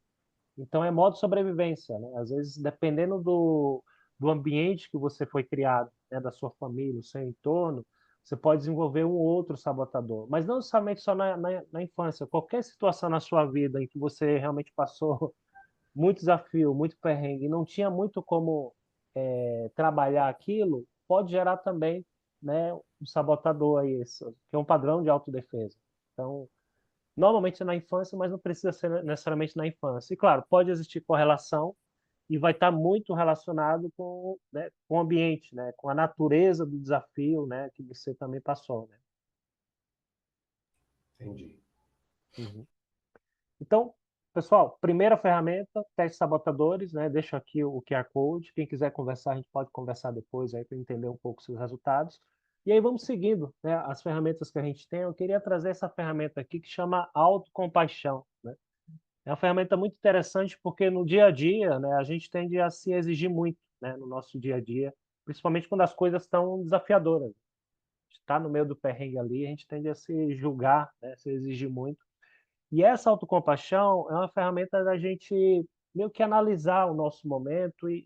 Então é modo de sobrevivência, né? Às vezes dependendo do ambiente que você foi criado, né, da sua família, do seu entorno, você pode desenvolver um ou outro sabotador, mas não necessariamente só na infância. Qualquer situação na sua vida em que você realmente passou muito desafio, muito perrengue, e não tinha muito como trabalhar aquilo, pode gerar também, né, um sabotador aí, que é um padrão de autodefesa. Então, normalmente é na infância, mas não precisa ser necessariamente na infância. E claro, pode existir correlação e vai estar muito relacionado com, né, com o ambiente, né, com a natureza do desafio, né, que você também passou, né? entendi. Uhum. Então, pessoal, primeira ferramenta, teste sabotadores, né? Deixa aqui o QR Code. Quem quiser conversar, a gente pode conversar depois aí para entender um pouco os seus resultados. E aí vamos seguindo, né, as ferramentas que a gente tem. Eu queria trazer essa ferramenta aqui que chama autocompaixão, né? É uma ferramenta muito interessante porque no dia a dia, né, a gente tende a se exigir muito, né, no nosso dia a dia, principalmente quando as coisas estão desafiadoras. A gente está no meio do perrengue ali, a gente tende a se julgar, né, se exigir muito. E essa autocompaixão é uma ferramenta da gente meio que analisar o nosso momento e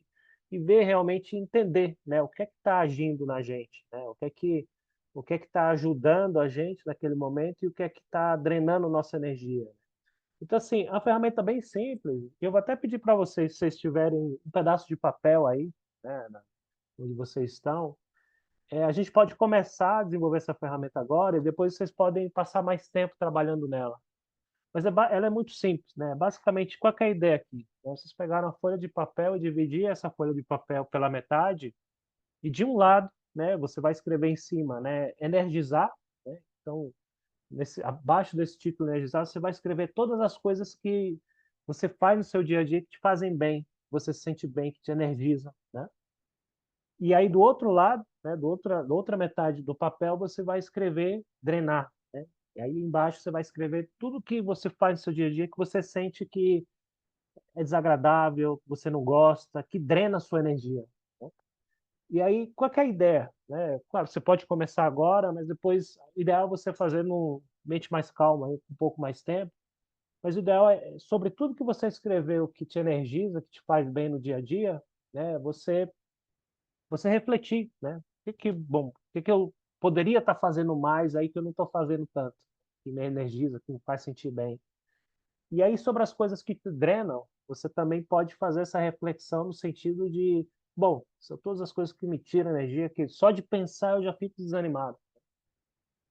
ver realmente entender, né, o que é que está agindo na gente, né, o que é que está ajudando a gente naquele momento e o que é que está drenando nossa energia. Então, assim, a ferramenta é bem simples. Eu vou até pedir para vocês, se vocês tiverem um pedaço de papel aí, né, onde vocês estão, a gente pode começar a desenvolver essa ferramenta agora e depois vocês podem passar mais tempo trabalhando nela. Mas ela é muito simples, né? Basicamente, qual que é a ideia aqui? Vocês pegaram a folha de papel e dividir essa folha de papel pela metade e de um lado, né, você vai escrever em cima, né, energizar, né? Então, abaixo desse título energizar, você vai escrever todas as coisas que você faz no seu dia a dia que te fazem bem, que você se sente bem, que te energizam, né? E aí do outro lado, né, da outra metade do papel, você vai escrever drenar, né? E aí embaixo você vai escrever tudo que você faz no seu dia a dia que você sente que é desagradável, que você não gosta, que drena a sua energia, né? E aí, qual que é a ideia, né? Claro, você pode começar agora, mas depois, o ideal é você fazer num mente mais calma, um pouco mais tempo. Mas o ideal é, sobre tudo que você escreveu que te energiza, que te faz bem no dia a dia, né? Você refletir, né? Bom, que eu poderia estar fazendo mais aí que eu não estou fazendo tanto, que me energiza, que me faz sentir bem. E aí, sobre as coisas que te drenam, você também pode fazer essa reflexão no sentido de, bom, são todas as coisas que me tiram energia, que só de pensar eu já fico desanimado.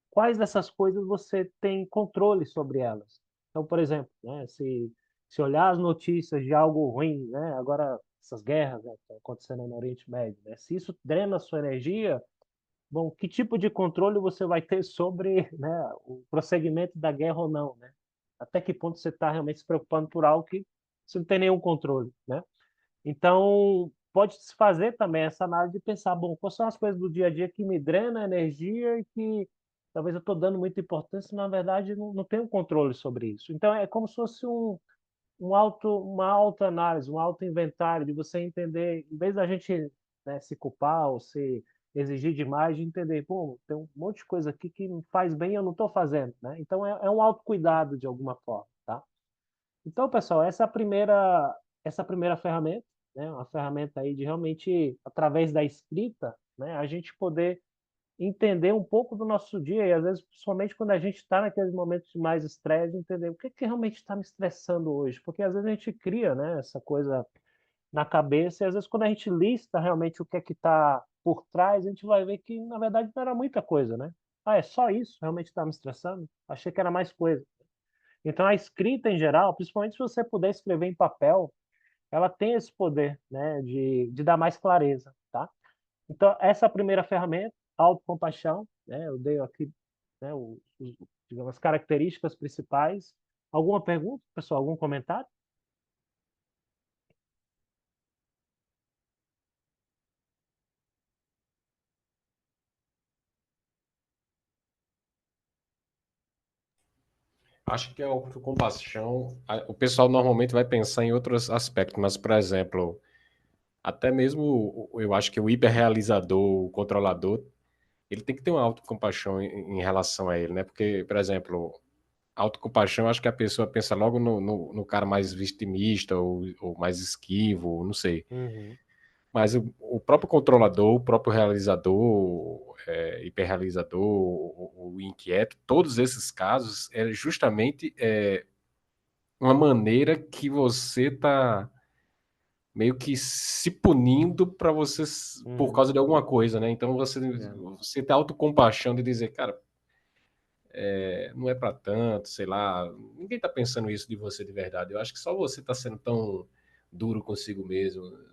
Quais dessas coisas você tem controle sobre elas? Então, por exemplo, né, se olhar as notícias de algo ruim, né, agora essas guerras, né, que estão acontecendo no Oriente Médio, né, se isso drena a sua energia, bom, que tipo de controle você vai ter sobre, né, o prosseguimento da guerra ou não, né? Até que ponto você está realmente se preocupando por algo que você não tem nenhum controle, né? Então, pode se fazer também essa análise de pensar, bom, quais são as coisas do dia a dia que me drenam a energia e que talvez eu estou dando muita importância e, na verdade, não tenho controle sobre isso. Então, é como se fosse uma autoanálise, um autoinventário de você entender, em vez da gente, né, se culpar ou se exigir demais, de entender, pô, tem um monte de coisa aqui que me faz bem e eu não estou fazendo, né? Então é um autocuidado de alguma forma, tá? Então, pessoal, essa primeira ferramenta, né, uma ferramenta aí de realmente, através da escrita, né, a gente poder entender um pouco do nosso dia e às vezes, principalmente quando a gente está naqueles momentos de mais estresse, entender o que que realmente está me estressando hoje, porque às vezes a gente cria, né, essa coisa na cabeça e às vezes quando a gente lista realmente o que é que está por trás, a gente vai ver que na verdade não era muita coisa, né? Ah, é só isso? Realmente está me estressando? Achei que era mais coisa. Então a escrita em geral, principalmente se você puder escrever em papel, ela tem esse poder, né, de dar mais clareza, tá? Então essa é a primeira ferramenta, autocompaixão, né? Eu dei aqui, né, digamos, as características principais. Alguma pergunta, pessoal? Algum comentário? Acho que a autocompaixão, o pessoal normalmente vai pensar em outros aspectos, mas, por exemplo, até mesmo eu acho que o hiperrealizador, o controlador, ele tem que ter uma autocompaixão em relação a ele, né? Porque, por exemplo, autocompaixão, acho que a pessoa pensa logo no cara mais vitimista ou mais esquivo, não sei. Uhum. Mas o próprio controlador, o próprio realizador, hiperrealizador, o inquieto, todos esses casos é justamente uma maneira que você está meio que se punindo para você por Uhum. causa de alguma coisa, né? Então É. você tem autocompaixão de dizer, cara, não é para tanto, sei lá, ninguém tá pensando isso de você de verdade. Eu acho que só você tá sendo tão duro consigo mesmo.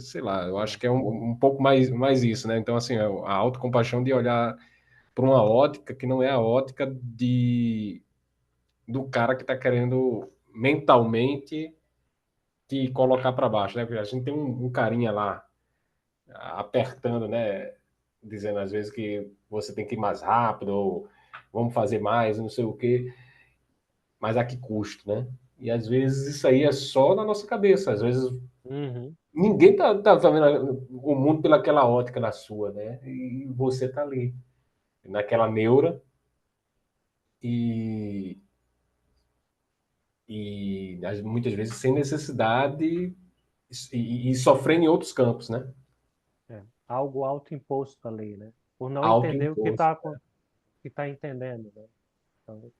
Sei lá, eu acho É. que é um pouco mais isso, né? Então, assim, a autocompaixão de olhar para uma ótica que não é a ótica do cara que tá querendo mentalmente te colocar para baixo, né? Porque a gente tem um carinha lá apertando, né? Dizendo às vezes que você tem que ir mais rápido, ou vamos fazer mais, não sei o quê, mas a que custo, né? E às vezes isso aí é só na nossa cabeça, às vezes Uhum. ninguém tá vendo o mundo pelaquela ótica na sua, né? E você tá ali, naquela neura e, muitas vezes sem necessidade e sofrendo em outros campos, né? É. Algo autoimposto ali, né? Por não entender o Autoimposto. que tá entendendo, né? Então,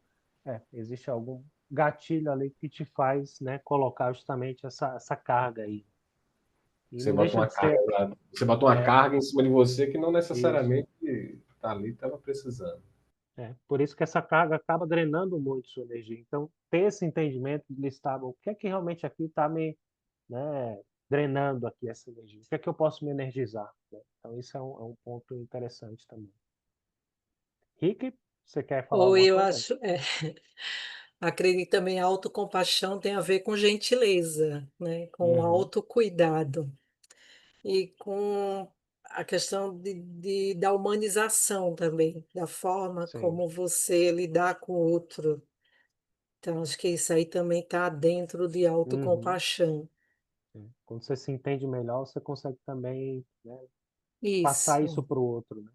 existe algum gatilho ali que te faz, né, colocar justamente essa carga aí. E Você não bota deixa uma de ser, carga, você bota uma é, carga em cima de você que não isso. necessariamente tá ali, estava precisando. Por isso que essa carga acaba drenando muito sua energia. Então, ter esse entendimento de listar o que é que realmente aqui está me, né, drenando aqui essa energia, o que é que eu posso me energizar, né? Então, isso é um ponto interessante também. Rick, você quer falar Ou alguma eu coisa? acho, acredito também a autocompaixão tem a ver com gentileza, né, com Uhum, autocuidado e com a questão da humanização também, da forma sim. como você lidar com o outro. Então, acho que isso aí também está dentro de Uhum, autocompaixão. sim. Quando você se entende melhor, você consegue também, né, passar isso Isso. para o outro, né?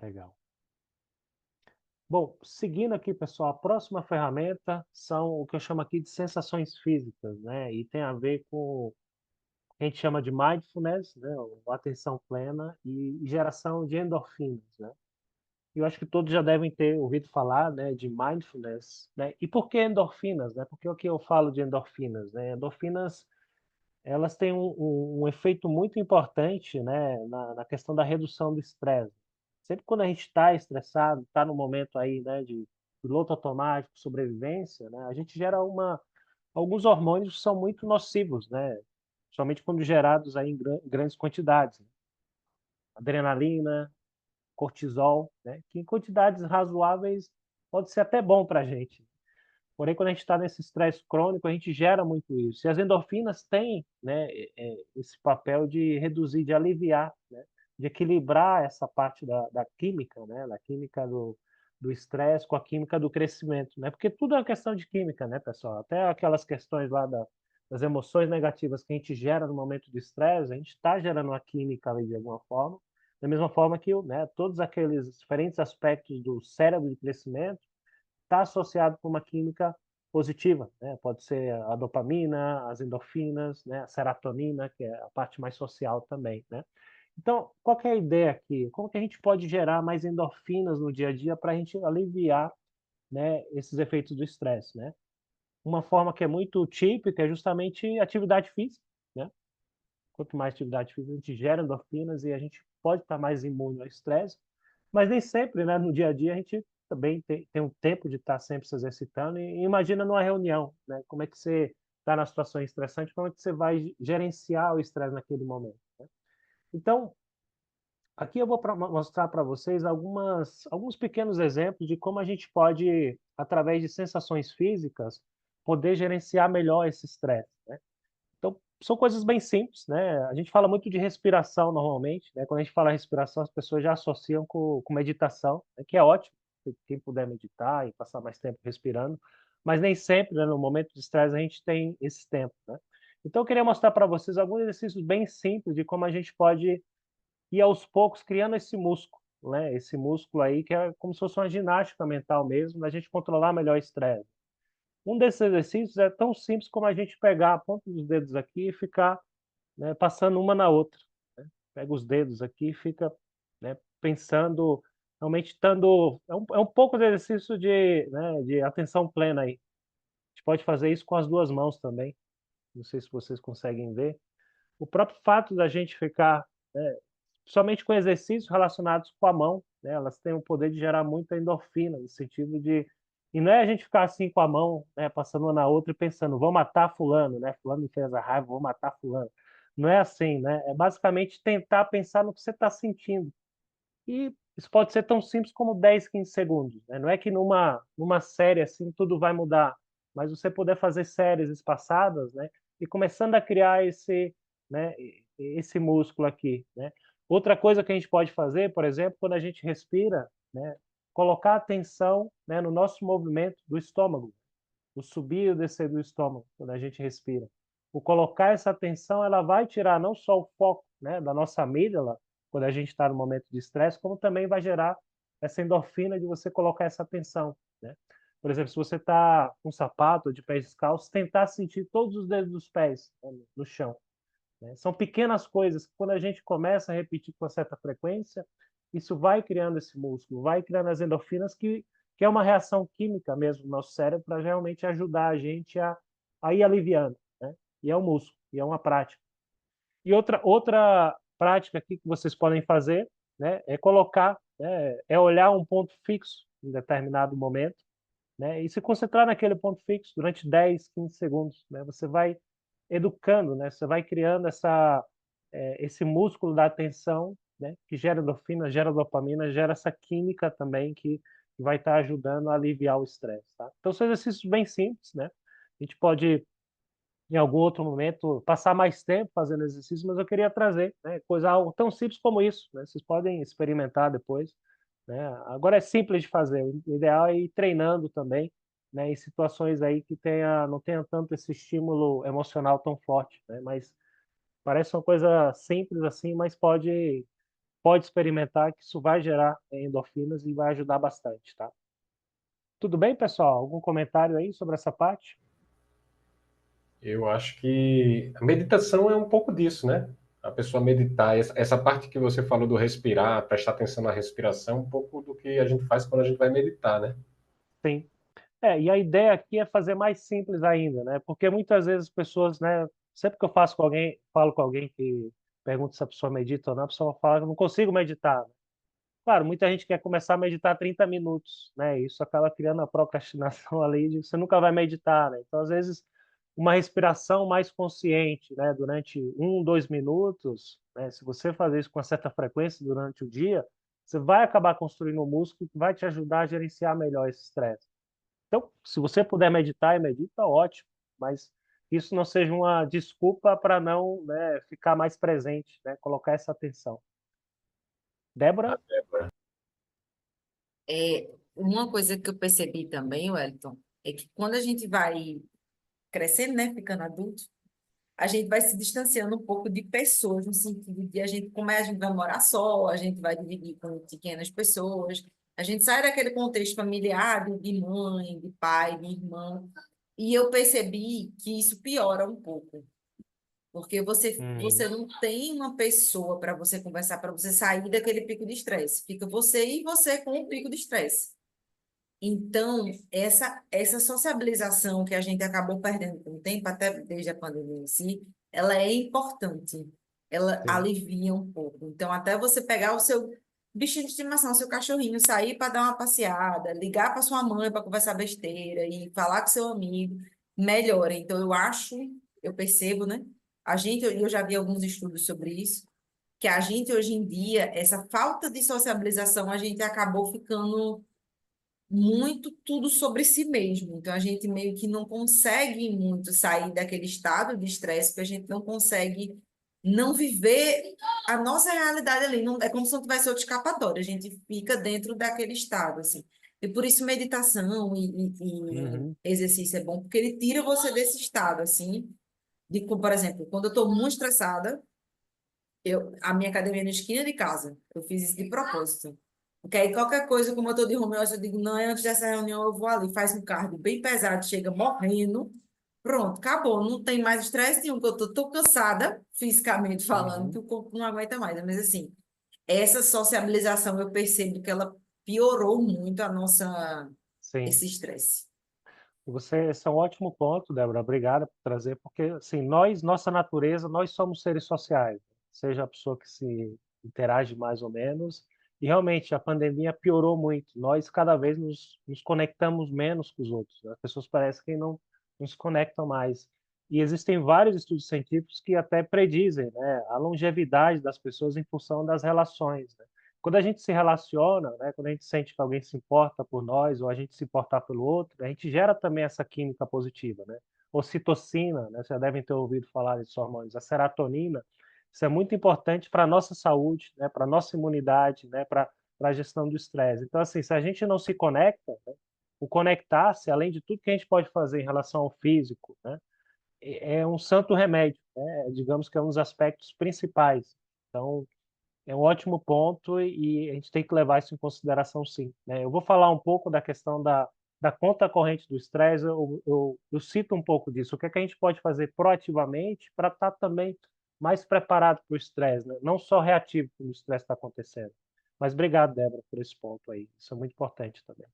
Legal. Bom, seguindo aqui, pessoal, a próxima ferramenta são o que eu chamo aqui de sensações físicas, né? E tem a ver com o que a gente chama de mindfulness, né? Ou atenção plena e geração de endorfinas, né? E eu acho que todos já devem ter ouvido falar, né, de mindfulness, né? E por que endorfinas, né? Porque o que eu falo de endorfinas, né? Endorfinas, elas têm um efeito muito importante, né, na questão da redução do estresse. Sempre quando a gente está estressado, está no momento aí, né, de piloto automático, sobrevivência, né, a gente gera alguns hormônios que são muito nocivos, né, somente quando gerados aí em grandes quantidades, né? Adrenalina, cortisol, né, que em quantidades razoáveis pode ser até bom para a gente. Porém, quando a gente está nesse estresse crônico, a gente gera muito isso. E as endorfinas têm, né, esse papel de reduzir, de aliviar, né, de equilibrar essa parte da química, né, da química do estresse com a química do crescimento, né? Porque tudo é uma questão de química, né, pessoal? Até aquelas questões lá das emoções negativas que a gente gera no momento de estresse, a gente está gerando uma química ali de alguma forma, da mesma forma que, né, todos aqueles diferentes aspectos do cérebro de crescimento está associado com uma química positiva, né? Pode ser a dopamina, as endorfinas, né? A serotonina, que é a parte mais social também, né? Então, qual que é a ideia aqui? Como que a gente pode gerar mais endorfinas no dia a dia para a gente aliviar, né, esses efeitos do estresse, né? Uma forma que é muito típica é justamente atividade física, né? Quanto mais atividade física, a gente gera endorfinas e a gente pode estar mais imune ao estresse, mas nem sempre, né, no dia a dia, a gente também tem um tempo de estar sempre se exercitando. E imagina numa reunião, né? Como é que você está na situação estressante, como é que você vai gerenciar o estresse naquele momento, né? Então, aqui eu vou mostrar para vocês alguns pequenos exemplos de como a gente pode, através de sensações físicas, poder gerenciar melhor esse estresse, né? Então, são coisas bem simples, né? A gente fala muito de respiração normalmente, né? Quando a gente fala respiração, as pessoas já associam com meditação, né? Que é ótimo, quem puder meditar e passar mais tempo respirando, mas nem sempre, né, no momento de estresse, a gente tem esse tempo, né? Então, eu queria mostrar para vocês alguns exercícios bem simples de como a gente pode ir aos poucos criando esse músculo, né? Esse músculo aí que é como se fosse uma ginástica mental mesmo, da gente controlar melhor o estresse. Um desses exercícios é tão simples como a gente pegar a ponta dos dedos aqui e ficar, né, passando uma na outra, né? Pega os dedos aqui e fica, né, pensando, realmente estando... É um pouco de exercício de, né, de atenção plena aí. A gente pode fazer isso com as duas mãos também. Não sei se vocês conseguem ver. O próprio fato da gente ficar, né, somente com exercícios relacionados com a mão, né, elas têm o poder de gerar muita endorfina, no sentido de... E não é a gente ficar assim com a mão, né, passando uma na outra e pensando, vou matar fulano, né? Fulano me fez a raiva, vou matar fulano. Não é assim, né? É basicamente tentar pensar no que você está sentindo. E isso pode ser tão simples como 10, 15 segundos, né? Não é que numa série assim tudo vai mudar, mas você poder fazer séries espaçadas, né? E começando a criar esse, né, esse músculo aqui, né? Outra coisa que a gente pode fazer, por exemplo, quando a gente respira, né, colocar atenção, né, no nosso movimento do estômago, o subir e o descer do estômago, quando a gente respira. O colocar essa atenção, ela vai tirar não só o foco, né, da nossa amígdala, quando a gente está no momento de estresse, como também vai gerar essa endorfina de você colocar essa atenção, né? Por exemplo, se você está com um sapato de pés descalços, tentar sentir todos os dedos dos pés, né, no chão, né? São pequenas coisas que, quando a gente começa a repetir com certa frequência, isso vai criando esse músculo, vai criando as endorfinas, que é uma reação química mesmo no nosso cérebro para realmente ajudar a gente a ir aliviando, né? E é um músculo, e é uma prática. E outra prática aqui que vocês podem fazer, né, é colocar, né, é olhar um ponto fixo em determinado momento, né, e se concentrar naquele ponto fixo durante 10, 15 segundos, né? Você vai educando, né? Você vai criando esse músculo da atenção, né? Que gera endorfina, gera dopamina, gera essa química também que vai estar ajudando a aliviar o estresse, tá? Então são exercícios bem simples, né? A gente pode, em algum outro momento, passar mais tempo fazendo exercício, mas eu queria trazer, né, algo tão simples como isso, né? Vocês podem experimentar depois, né? Agora é simples de fazer, o ideal é ir treinando também, né, em situações aí que não tenha tanto esse estímulo emocional tão forte, né? Mas parece uma coisa simples assim, mas pode experimentar que isso vai gerar endorfinas e vai ajudar bastante, tá? Tudo bem, pessoal? Algum comentário aí sobre essa parte? Eu acho que a meditação é um pouco disso, né? A pessoa meditar, essa parte que você falou do respirar, prestar atenção na respiração, um pouco do que a gente faz quando a gente vai meditar, né? Sim. E a ideia aqui é fazer mais simples ainda, né? Porque muitas vezes as pessoas, né? Sempre que eu falo com alguém que pergunta se a pessoa medita ou não, a pessoa fala que eu não consigo meditar. Claro, muita gente quer começar a meditar 30 minutos, né? Isso acaba criando a procrastinação ali de você nunca vai meditar, né? Então, às vezes, uma respiração mais consciente, né? Durante 2 minutos, né? Se você fazer isso com uma certa frequência durante o dia, você vai acabar construindo um músculo que vai te ajudar a gerenciar melhor esse estresse. Então, se você puder meditar, medita, ótimo, mas isso não seja uma desculpa para não, né, ficar mais presente, né? Colocar essa atenção. Débora? Uma coisa que eu percebi também, Wellington, é que quando a gente vai crescendo, né, ficando adulto, a gente vai se distanciando um pouco de pessoas, no sentido de a gente, como é, a gente vai morar só, a gente vai dividir com pequenas pessoas, a gente sai daquele contexto familiar de mãe, de pai, de irmã, e eu percebi que isso piora um pouco, porque você não tem uma pessoa para você conversar, para você sair daquele pico de estresse, fica você e você com o pico de estresse. Então, essa sociabilização que a gente acabou perdendo com o tempo, até desde a pandemia em si, ela é importante. Ela Sim. alivia um pouco. Então, até você pegar o seu bichinho de estimação, seu cachorrinho, sair para dar uma passeada, ligar para sua mãe para conversar besteira e falar com seu amigo, melhora. Então, eu percebo, né? Eu já vi alguns estudos sobre isso, que a gente hoje em dia, essa falta de sociabilização, a gente acabou ficando muito tudo sobre si mesmo. Então, a gente meio que não consegue muito sair daquele estado de estresse, porque a gente não consegue não viver a nossa realidade ali. Não, é como se não tivesse outra escapatória. A gente fica dentro daquele estado, assim. E por isso meditação e Uhum. exercício é bom, porque ele tira você desse estado, assim. Por exemplo, quando eu estou muito estressada, a minha academia é na esquina de casa. Eu fiz isso de propósito. Porque aí qualquer coisa, como eu tô de home office, eu digo, não, antes dessa reunião eu vou ali, faz um cardio bem pesado, chega morrendo, pronto, acabou. Não tem mais estresse nenhum, porque eu tô tão cansada, fisicamente falando, que Uhum. o corpo não aguenta mais. Mas assim, essa sociabilização eu percebo que ela piorou muito Sim. esse estresse. Esse é um ótimo ponto, Débora. Obrigada por trazer, porque assim, nossa natureza, nós somos seres sociais, seja a pessoa que se interage mais ou menos. E realmente a pandemia piorou muito. Nós cada vez nos conectamos menos com os outros, né? As pessoas parecem que não se conectam mais. E existem vários estudos científicos que até predizem, né, a longevidade das pessoas em função das relações, né? Quando a gente se relaciona, né, quando a gente sente que alguém se importa por nós ou a gente se importar pelo outro, a gente gera também essa química positiva, né? Ocitocina, né? Vocês já devem ter ouvido falar desses hormônios. A serotonina, isso é muito importante para a nossa saúde, né? Para a nossa imunidade, né? Para a gestão do estresse. Então, assim, se a gente não se conecta, né? O conectar-se, além de tudo que a gente pode fazer em relação ao físico, né? É um santo remédio, né? Digamos que é um dos aspectos principais. Então, é um ótimo ponto e a gente tem que levar isso em consideração, sim, né? Eu vou falar um pouco da questão da conta corrente do estresse, eu cito um pouco disso. O que é que a gente pode fazer proativamente para estar também mais preparado para o estresse, né? Não só reativo quando o estresse está acontecendo. Mas obrigado, Débora, por esse ponto aí. Isso é muito importante também.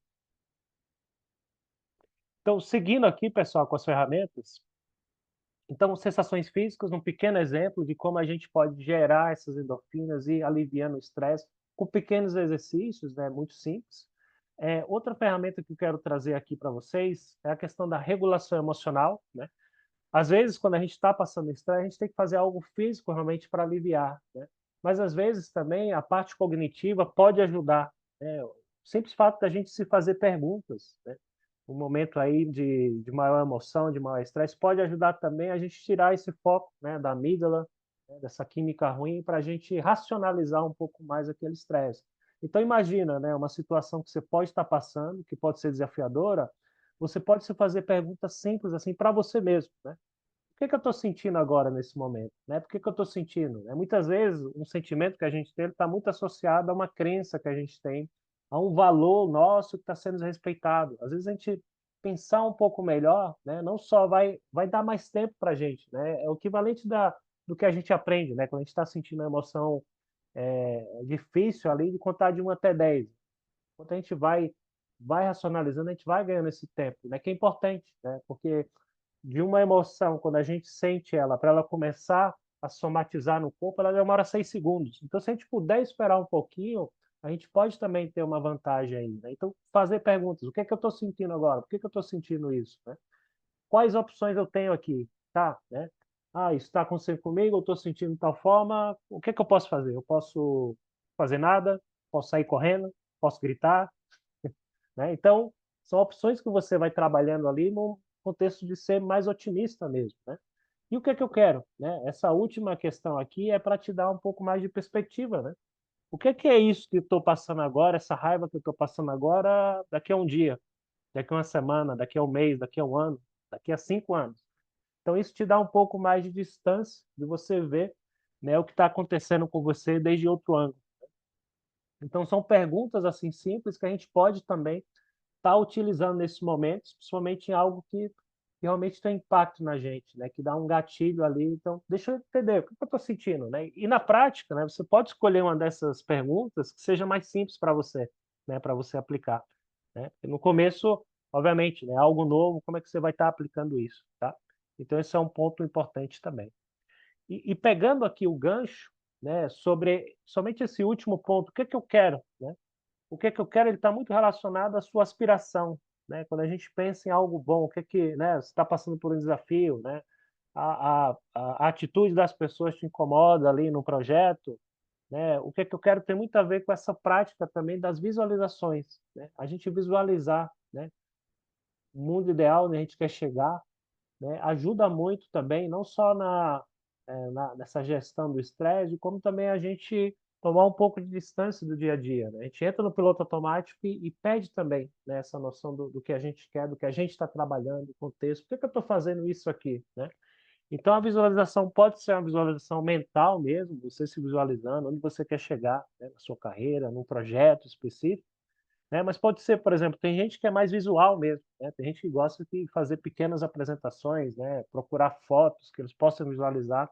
Então, seguindo aqui, pessoal, com as ferramentas, então, sensações físicas, um pequeno exemplo de como a gente pode gerar essas endorfinas e aliviando o estresse com pequenos exercícios, né, muito simples. Outra ferramenta que eu quero trazer aqui para vocês é a questão da regulação emocional, né? Às vezes, quando a gente está passando estresse, a gente tem que fazer algo físico realmente para aliviar, né? Mas às vezes também a parte cognitiva pode ajudar, né? O simples fato da gente se fazer perguntas, né? Um momento aí de maior emoção, de maior estresse, pode ajudar também a gente tirar esse foco, né, da amígdala, né, dessa química ruim, para a gente racionalizar um pouco mais aquele estresse. Então imagina, né, uma situação que você pode estar passando, que pode ser desafiadora, você pode se fazer perguntas simples assim para você mesmo, né? O que que eu estou sentindo agora nesse momento, né? Por que que eu estou sentindo? Muitas vezes um sentimento que a gente tem está muito associado a uma crença que a gente tem, a um valor nosso que está sendo respeitado. Às vezes a gente pensar um pouco melhor, né? Não só vai dar mais tempo para a gente, né? É o equivalente do que a gente aprende, né? Quando a gente está sentindo uma emoção difícil ali, de contar de 1 até 10. Quando a gente vai racionalizando, a gente vai ganhando esse tempo, né? Que é importante, né? Porque de uma emoção, quando a gente sente ela, para ela começar a somatizar no corpo, ela demora 6 segundos. Então, se a gente puder esperar um pouquinho, a gente pode também ter uma vantagem aí, né? Então, fazer perguntas. O que é que eu estou sentindo agora? Por que que eu estou sentindo isso, né? Quais opções eu tenho aqui? Tá, né? Ah, isso está acontecendo comigo, eu estou sentindo de tal forma, o que é que eu posso fazer? Eu posso fazer nada? Posso sair correndo? Posso gritar? Né? Então, são opções que você vai trabalhando ali no contexto de ser mais otimista mesmo, né? E o que é que eu quero, né? Essa última questão aqui é para te dar um pouco mais de perspectiva, né? O que é isso que eu estou passando agora, essa raiva que eu estou passando agora, daqui a um dia, daqui a uma semana, daqui a um mês, daqui a um ano, daqui a 5 anos? Então, isso te dá um pouco mais de distância de você ver, né, o que está acontecendo com você desde outro ângulo. Então, são perguntas assim simples que a gente pode também estar utilizando nesses momentos, principalmente em algo que realmente tem impacto na gente, né? Que dá um gatilho ali. Então, deixa eu entender o que eu estou sentindo, né? E na prática, né? Você pode escolher uma dessas perguntas que seja mais simples para você, né? Para você aplicar, né? Porque no começo, obviamente, né? Algo novo, como é que você vai estar aplicando isso, tá? Então, esse é um ponto importante também. E pegando aqui o gancho, né? Sobre somente esse último ponto, o que é que eu quero, né? O que é que eu quero, ele está muito relacionado à sua aspiração, né? Quando a gente pensa em algo bom, o que é que, né, você está passando por um desafio, né? A atitude das pessoas te incomoda ali no projeto, né? O que é que eu quero tem muito a ver com essa prática também das visualizações, né? A gente visualizar, né? O mundo ideal onde a gente quer chegar, né? Ajuda muito também, não só nessa gestão do estresse, como também a gente tomar um pouco de distância do dia a dia, né? A gente entra no piloto automático e perde também, né, essa noção do que a gente quer, do que a gente está trabalhando, o contexto. Por que eu estou fazendo isso aqui, né? Então, a visualização pode ser uma visualização mental mesmo, você se visualizando, onde você quer chegar, né, na sua carreira, num projeto específico, né? Mas pode ser, por exemplo, tem gente que é mais visual mesmo, né? Tem gente que gosta de fazer pequenas apresentações, né? Procurar fotos que eles possam visualizar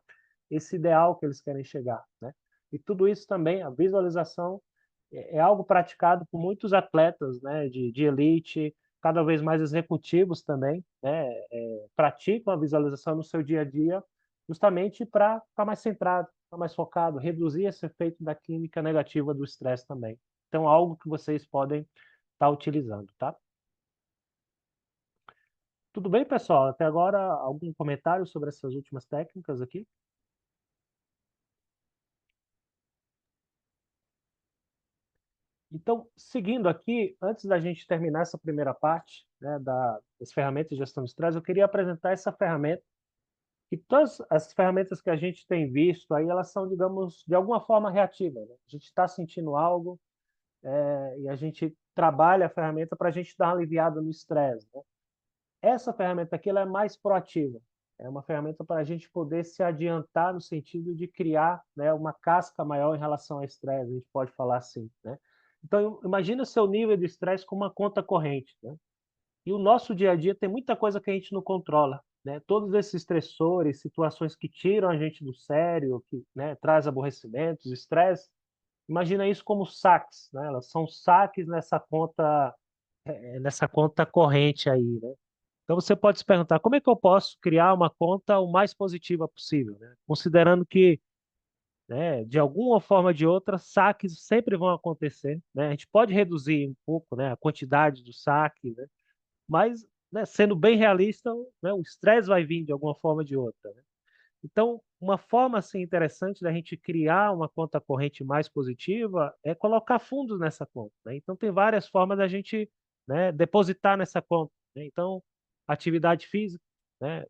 esse ideal que eles querem chegar, né? E tudo isso também, a visualização é algo praticado por muitos atletas, né? De elite, cada vez mais executivos também, né? Praticam a visualização no seu dia a dia, justamente para ficar mais centrado, ficar mais focado, reduzir esse efeito da química negativa do estresse também. Então, algo que vocês podem estar utilizando, tá? Tudo bem, pessoal? Até agora, algum comentário sobre essas últimas técnicas aqui? Então, seguindo aqui, antes da gente terminar essa primeira parte, né, das ferramentas de gestão de estresse, eu queria apresentar essa ferramenta, que todas as ferramentas que a gente tem visto aí, elas são, digamos, de alguma forma reativas, né? A gente está sentindo algo, e a gente trabalha a ferramenta para a gente dar uma aliviada no estresse, né? Essa ferramenta aqui ela é mais proativa. É uma ferramenta para a gente poder se adiantar no sentido de criar, né, uma casca maior em relação ao estresse, a gente pode falar assim, né? Então, imagina o seu nível de estresse com uma conta corrente, né? E o nosso dia a dia tem muita coisa que a gente não controla, né? Todos esses estressores, situações que tiram a gente do sério, que, né, traz aborrecimentos, estresse, imagina isso como saques, né? Elas são saques nessa conta corrente aí, né? Então você pode se perguntar, como é que eu posso criar uma conta o mais positiva possível, né? Considerando que, né, de alguma forma ou de outra, saques sempre vão acontecer, né? A gente pode reduzir um pouco, né, a quantidade do saque, né? Mas, né, sendo bem realista, né, o estresse vai vir de alguma forma ou de outra, né? Então, uma forma assim interessante da gente criar uma conta corrente mais positiva é colocar fundos nessa conta, né? Então, tem várias formas da gente, né, depositar nessa conta, né? Então, atividade física, né,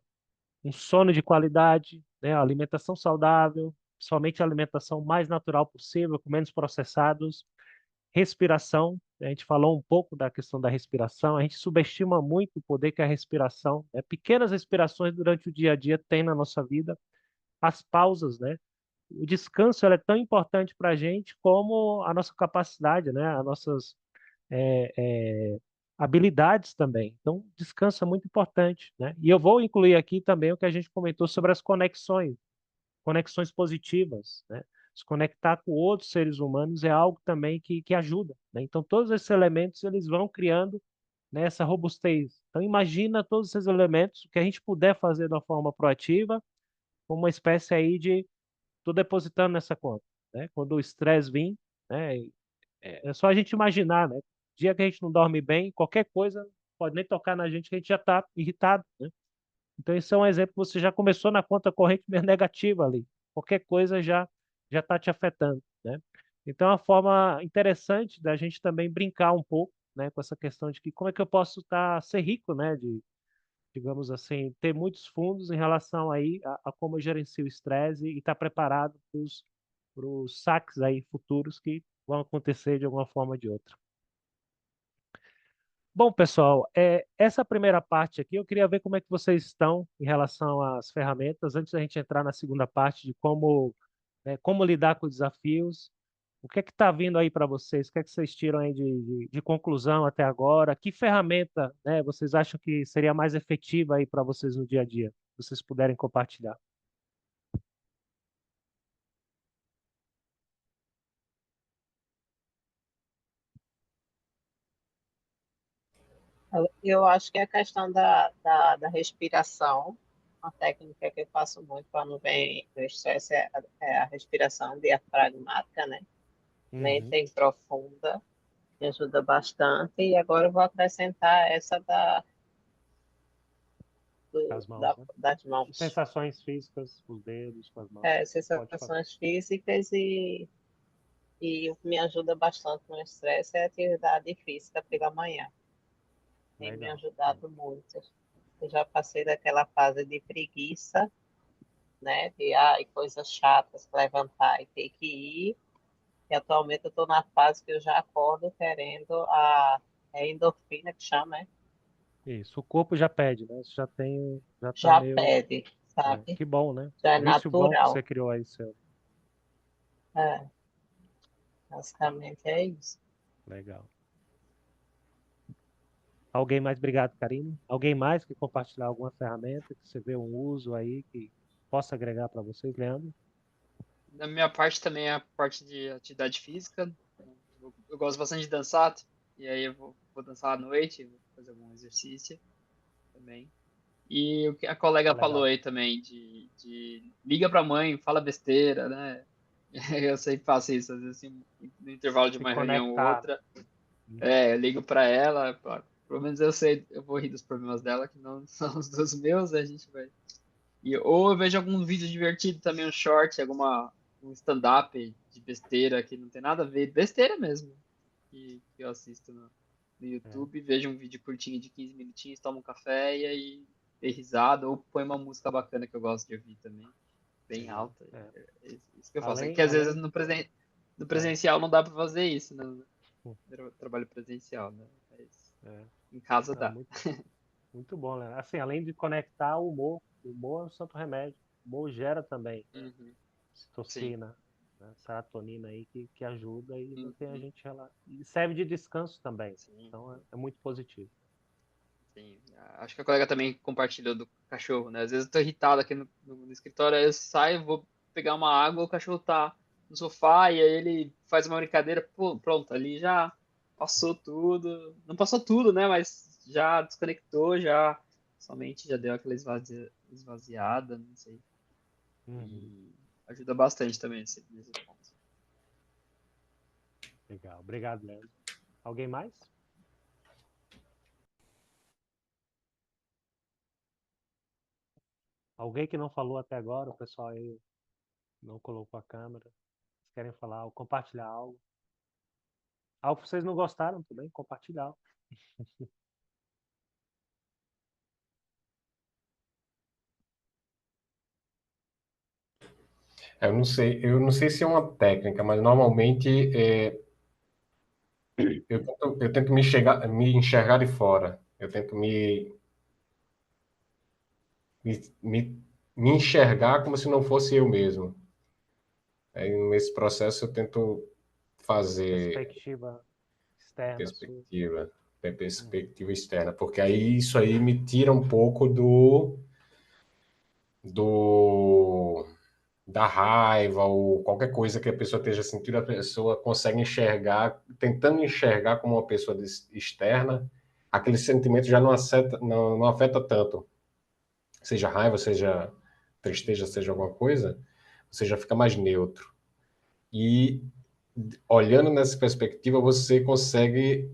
um sono de qualidade, né, alimentação saudável, somente a alimentação mais natural possível, com menos processados, respiração. A gente falou um pouco da questão da respiração, a gente subestima muito o poder que a respiração, né, pequenas respirações durante o dia a dia tem na nossa vida, as pausas, né? O descanso ela é tão importante para a gente como a nossa capacidade, né? As nossas é, é, habilidades também. Então, descanso é muito importante, né? E eu vou incluir aqui também o que a gente comentou sobre as conexões, conexões positivas, né? Se conectar com outros seres humanos é algo também que ajuda, né? Então, todos esses elementos eles vão criando, né, essa robustez. Então, imagina todos esses elementos, o que a gente puder fazer de uma forma proativa, como uma espécie aí de estou depositando nessa conta, né? Quando o estresse vir, né? É só a gente imaginar, né? Dia que a gente não dorme bem, qualquer coisa pode nem tocar na gente que a gente já está irritado, né? Então, isso é um exemplo que você já começou na conta corrente meio negativa ali. Qualquer coisa já está te afetando, né? Então, é uma forma interessante da gente também brincar um pouco, né, com essa questão de que como é que eu posso ser rico, né, de, digamos assim, ter muitos fundos em relação aí a como eu gerencio o estresse e estar preparado para os saques aí futuros que vão acontecer de alguma forma ou de outra. Bom, pessoal, essa primeira parte aqui, eu queria ver como é que vocês estão em relação às ferramentas, antes da gente entrar na segunda parte de como, né, como lidar com os desafios. O que é que está vindo aí para vocês? O que é que vocês tiram aí de conclusão até agora? Que ferramenta, né, vocês acham que seria mais efetiva aí para vocês no dia a dia? Se vocês puderem compartilhar. Eu acho que é a questão da respiração, uma técnica que eu faço muito quando vem o estresse é a respiração diafragmática, né? Uhum. Lenta e profunda, me ajuda bastante. E agora eu vou acrescentar essa As mãos, né? das mãos. Sensações físicas, os dedos, com as mãos. Pode falar. Sensações físicas e o que me ajuda bastante no estresse é a atividade física pela manhã. Tem me Legal. ajudado muito. Eu já passei daquela fase de preguiça, né? De coisas chatas para levantar e ter que ir. E atualmente eu estou na fase que eu já acordo querendo a endorfina que chama, né? Isso, o corpo já pede, né? Você já tá Já meio, pede, sabe? que bom, né? Já é Vício bom que você natural. criou aí, seu. É, basicamente é isso. Legal. Alguém mais? Obrigado, Karine. Alguém mais que compartilhar alguma ferramenta que você vê um uso aí que possa agregar para vocês, Leandro? Da minha parte também é a parte de atividade física. Eu gosto bastante de dançar, e aí eu vou dançar à noite, vou fazer algum exercício também. E o que a colega Ah, falou legal. aí também, de liga pra mãe, fala besteira, né? Eu sempre faço isso, às vezes assim, no intervalo de Se uma reunião ou conectar, né? outra. Eu ligo pra ela, pelo menos eu sei, eu vou rir dos problemas dela, que não são os dos meus, a gente vai. Ou eu vejo algum vídeo divertido também, um short, um stand-up de besteira que não tem nada a ver, besteira mesmo, que eu assisto no É, YouTube, vejo um vídeo curtinho de 15 minutinhos, tomo um café e aí dei risada, ou põe uma música bacana que eu gosto de ouvir também, bem legal. alta. É. É isso que eu faço. É que às vezes Além, no é, presencial não dá pra fazer isso, no hum, trabalho presencial, né? Mas é, em casa não, dá. muito bom, né? Assim, além de conectar o humor é um santo remédio. O humor gera também Uhum. Sim. citocina, né? Serotonina aí que ajuda e mantém a Uhum. gente e serve de descanso também. Sim. Então é muito positivo. Sim, acho que a colega também compartilhou do cachorro, né? Às vezes eu tô irritado aqui no escritório, aí eu saio, vou pegar uma água, o cachorro tá no sofá e aí ele faz uma brincadeira, pô, pronto, ali já passou tudo. Não passou tudo, né? Mas já desconectou, já somente já deu aquela esvaziada, não sei. Uhum. E ajuda bastante também nesse ponto. Legal. Obrigado, Leandro. Alguém mais? Alguém que não falou até agora, o pessoal aí não colocou a câmera. Vocês querem falar ou compartilhar algo? Algo que vocês não gostaram também, compartilhar algo. Eu não sei se é uma técnica, mas normalmente eu tento me enxergar de fora. Eu tento me, me, me enxergar como se não fosse eu mesmo. Aí, nesse processo, eu tento fazer Perspectiva externa sua. Uhum. perspectiva externa, porque aí isso aí me tira um pouco do da raiva ou qualquer coisa que a pessoa esteja sentindo, a pessoa consegue enxergar, tentando enxergar como uma pessoa externa, aquele sentimento já não afeta tanto, seja raiva, seja tristeza, seja alguma coisa, você já fica mais neutro. E olhando nessa perspectiva, você consegue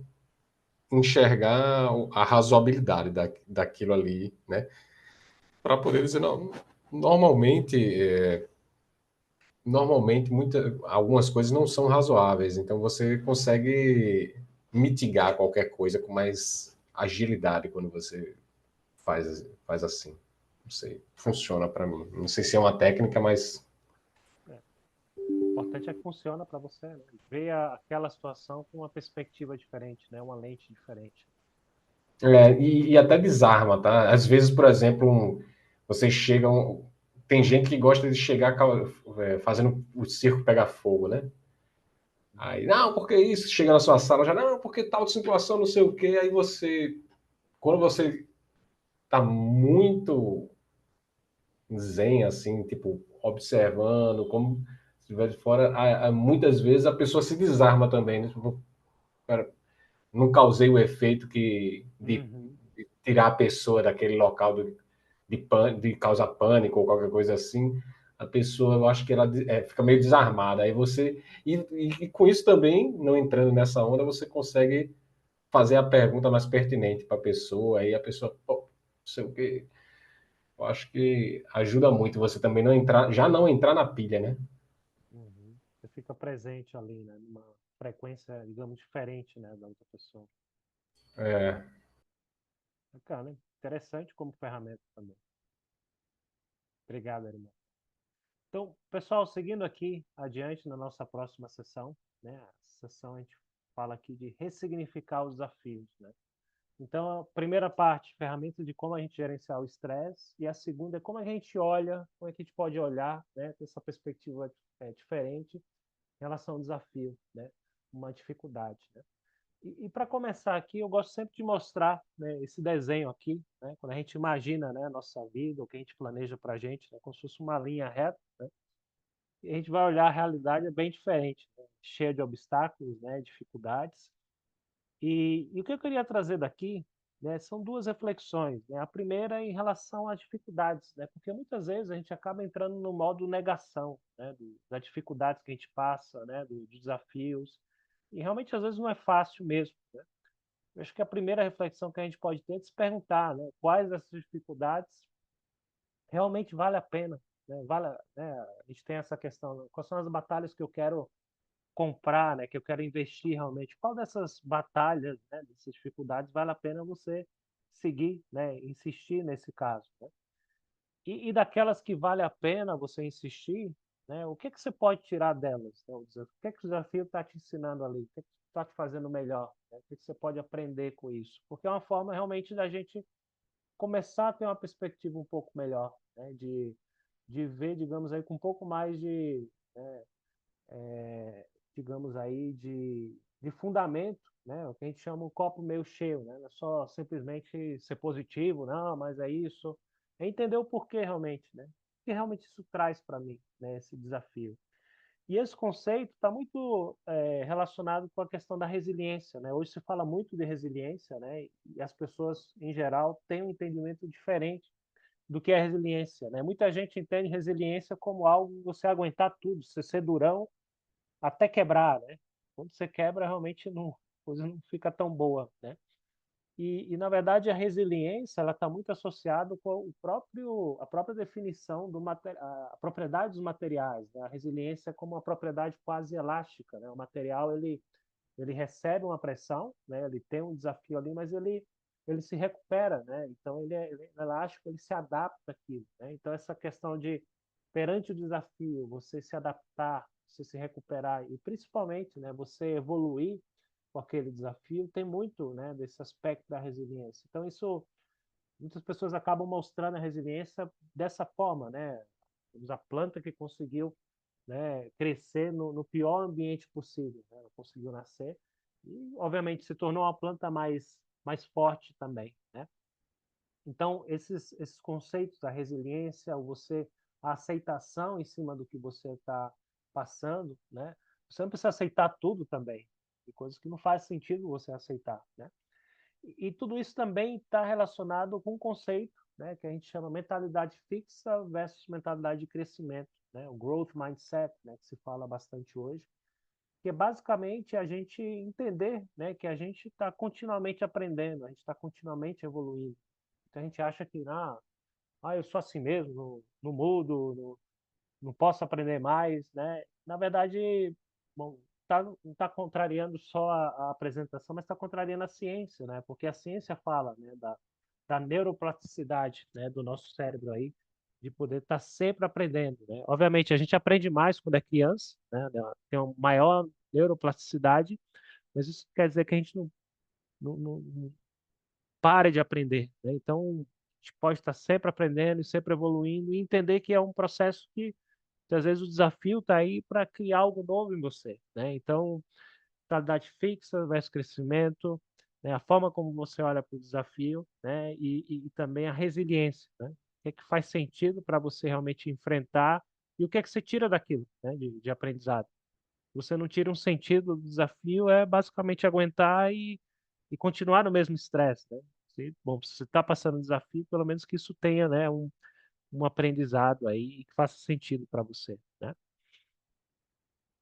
enxergar a razoabilidade daquilo ali, né? Para poder dizer, não, normalmente, algumas coisas não são razoáveis, então você consegue mitigar qualquer coisa com mais agilidade quando você faz assim. Não sei, funciona para mim. Não sei se é uma técnica, mas É. O importante é que funciona para você, né? Ver aquela situação com uma perspectiva diferente, né? Uma lente diferente. E até desarma, tá? Às vezes, por exemplo, vocês chegam. Tem gente que gosta de chegar fazendo o circo pegar fogo, né? Aí, não, porque isso? Chega na sua sala já, não, porque tal situação, não sei o quê. Aí você, quando você tá muito zen, assim, tipo, observando, como se estiver de fora, muitas vezes a pessoa se desarma também, né? Tipo, cara, não causei o efeito de Uhum. tirar a pessoa daquele local de causar pânico ou qualquer coisa assim. A pessoa, eu acho que ela fica meio desarmada. Aí você. E com isso também, não entrando nessa onda, você consegue fazer a pergunta mais pertinente para a pessoa. Aí a pessoa, pô, não sei o quê. Eu acho que ajuda muito você também não entrar, já não entrar na pilha, né? Uhum. Você fica presente ali, né? Numa frequência, digamos, diferente, né, da outra pessoa. É, Bacana, hein? Interessante como ferramenta também. Obrigado, irmão. Então, pessoal, seguindo aqui adiante na nossa próxima sessão, né? A sessão a gente fala aqui de ressignificar os desafios, né? Então, a primeira parte, ferramenta de como a gente gerenciar o estresse, e a segunda é como a gente olha, como é que a gente pode olhar, né? Ter essa perspectiva diferente em relação ao desafio, né? Uma dificuldade, né? E para começar aqui, eu gosto sempre de mostrar, né, esse desenho aqui, né? Quando a gente imagina, né, a nossa vida, o que a gente planeja para a gente, né, como se fosse uma linha reta, né? E a gente vai olhar a realidade é bem diferente, né? Cheia de obstáculos, né, dificuldades. E o que eu queria trazer daqui, né, são duas reflexões, né? A primeira é em relação às dificuldades, né? Porque muitas vezes a gente acaba entrando no modo negação, né, das dificuldades que a gente passa, né, dos desafios. E realmente às vezes não é fácil mesmo, né? Eu acho que a primeira reflexão que a gente pode ter é de se perguntar, né, quais dessas dificuldades realmente vale a pena, né? Né? A gente tem essa questão, quais são as batalhas que eu quero comprar, né, que eu quero investir realmente? Qual dessas batalhas, né, dessas dificuldades vale a pena você seguir, né, insistir nesse caso, né? E daquelas que vale a pena você insistir, né, o que que você pode tirar delas, né? O que que o desafio está te ensinando ali? O que está te fazendo melhor? Né? O que que você pode aprender com isso? Porque é uma forma realmente da gente começar a ter uma perspectiva um pouco melhor, né, de ver, digamos aí, com um pouco mais de, né, digamos aí, de fundamento, né? O que a gente chama um copo meio cheio, né? Não é só simplesmente ser positivo, não, mas é isso. É entender o porquê realmente, né? O que realmente isso traz para mim, né? Esse desafio. E esse conceito está muito relacionado com a questão da resiliência, né? Hoje se fala muito de resiliência, né? E as pessoas, em geral, têm um entendimento diferente do que é resiliência, né? Muita gente entende resiliência como algo você aguentar tudo, você ser durão até quebrar, né? Quando você quebra, realmente não, a coisa não fica tão boa, né? Na verdade, a resiliência ela está muito associada com a própria definição a propriedade dos materiais, né? A resiliência é como uma propriedade quase elástica, né? O material ele recebe uma pressão, né? Ele tem um desafio ali, mas ele se recupera, né? Então ele é elástico, ele se adapta àquilo, né? Então essa questão de perante o desafio, você se adaptar, você se recuperar e principalmente, né, você evoluir com aquele desafio, tem muito, né, desse aspecto da resiliência. Então isso muitas pessoas acabam mostrando a resiliência dessa forma, né? A planta que conseguiu, né, crescer no pior ambiente possível, né? Ela conseguiu nascer e, obviamente, se tornou uma planta mais forte também, né? Então, esses conceitos da resiliência, a aceitação em cima do que você está passando, né? Você não precisa aceitar tudo também. Tem coisas que não faz sentido você aceitar, né? E tudo isso também está relacionado com um conceito, né, que a gente chama mentalidade fixa versus mentalidade de crescimento, né, o growth mindset, né, que se fala bastante hoje, que é basicamente a gente entender, né, que a gente está continuamente aprendendo, a gente está continuamente evoluindo. Então a gente acha que, eu sou assim mesmo, não mudo, não posso aprender mais, né? Na verdade, bom, não está contrariando só a apresentação, mas está contrariando a ciência, né? Porque a ciência fala, né, da neuroplasticidade, né, do nosso cérebro aí, de poder estar sempre aprendendo, né? Obviamente, a gente aprende mais quando é criança, né? Tem uma maior neuroplasticidade, mas isso quer dizer que a gente não pare de aprender, né? Então, a gente pode estar sempre aprendendo e sempre evoluindo e entender que é um processo que às vezes o desafio está aí para criar algo novo em você, né? Então, mentalidade fixa versus crescimento, né? A forma como você olha para o desafio, né? E também a resiliência, né? O que é que faz sentido para você realmente enfrentar e o que é que você tira daquilo, né? De aprendizado. Você não tira um sentido do desafio, é basicamente aguentar e continuar no mesmo estresse, né? Bom, se você está passando um desafio, pelo menos que isso tenha, né, um aprendizado aí e que faça sentido para você, né?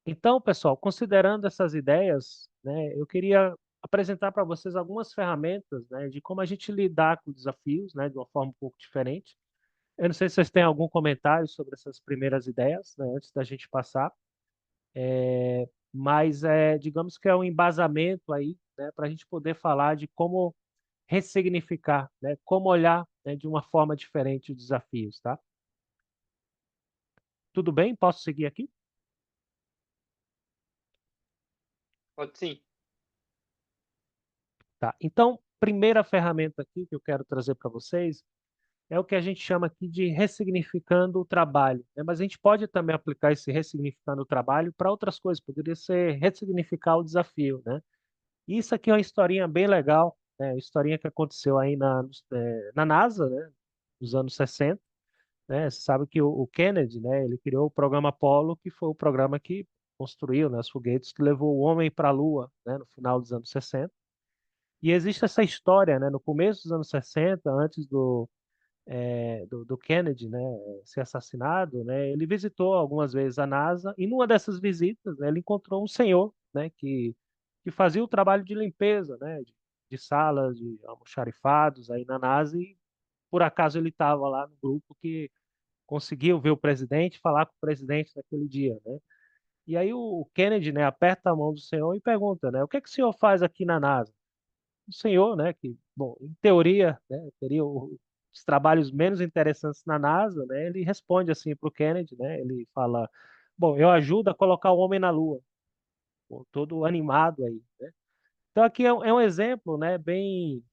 Então, pessoal, considerando essas ideias, né, eu queria apresentar para vocês algumas ferramentas, né, de como a gente lidar com desafios, né, de uma forma um pouco diferente. Eu não sei se vocês têm algum comentário sobre essas primeiras ideias, né, antes da gente passar, mas digamos que é um embasamento aí, né, para a gente poder falar de como ressignificar, né, como olhar, né, de uma forma diferente os desafios, tá? Tudo bem? Posso seguir aqui? Pode sim. Tá. Então, primeira ferramenta aqui que eu quero trazer para vocês é o que a gente chama aqui de ressignificando o trabalho, né? Mas a gente pode também aplicar esse ressignificando o trabalho para outras coisas, poderia ser ressignificar o desafio, né? E isso aqui é uma historinha bem legal, né? Historinha que aconteceu aí na NASA, né? Nos anos 60, né? Você sabe que o Kennedy, né? Ele criou o programa Apollo, que foi o programa que construiu, né, os foguetes que levou o homem para a Lua, né? No final dos anos 60. E existe essa história, né? No começo dos anos 60, antes do Kennedy, né, ser assassinado, né, ele visitou algumas vezes a NASA e numa dessas visitas, né, ele encontrou um senhor, né, que fazia o trabalho de limpeza, né, de salas, de almoxarifados aí na NASA e por acaso ele estava lá no grupo que conseguiu ver o presidente, falar com o presidente naquele dia, né? E aí o Kennedy, né, aperta a mão do senhor e pergunta, né, o que é que o senhor faz aqui na NASA? O senhor, né, que, bom, em teoria, né, teria os trabalhos menos interessantes na NASA, né, ele responde assim para o Kennedy, né, ele fala, bom, eu ajudo a colocar o homem na Lua, pô, todo animado aí, né? Então aqui é um exemplo, né, bem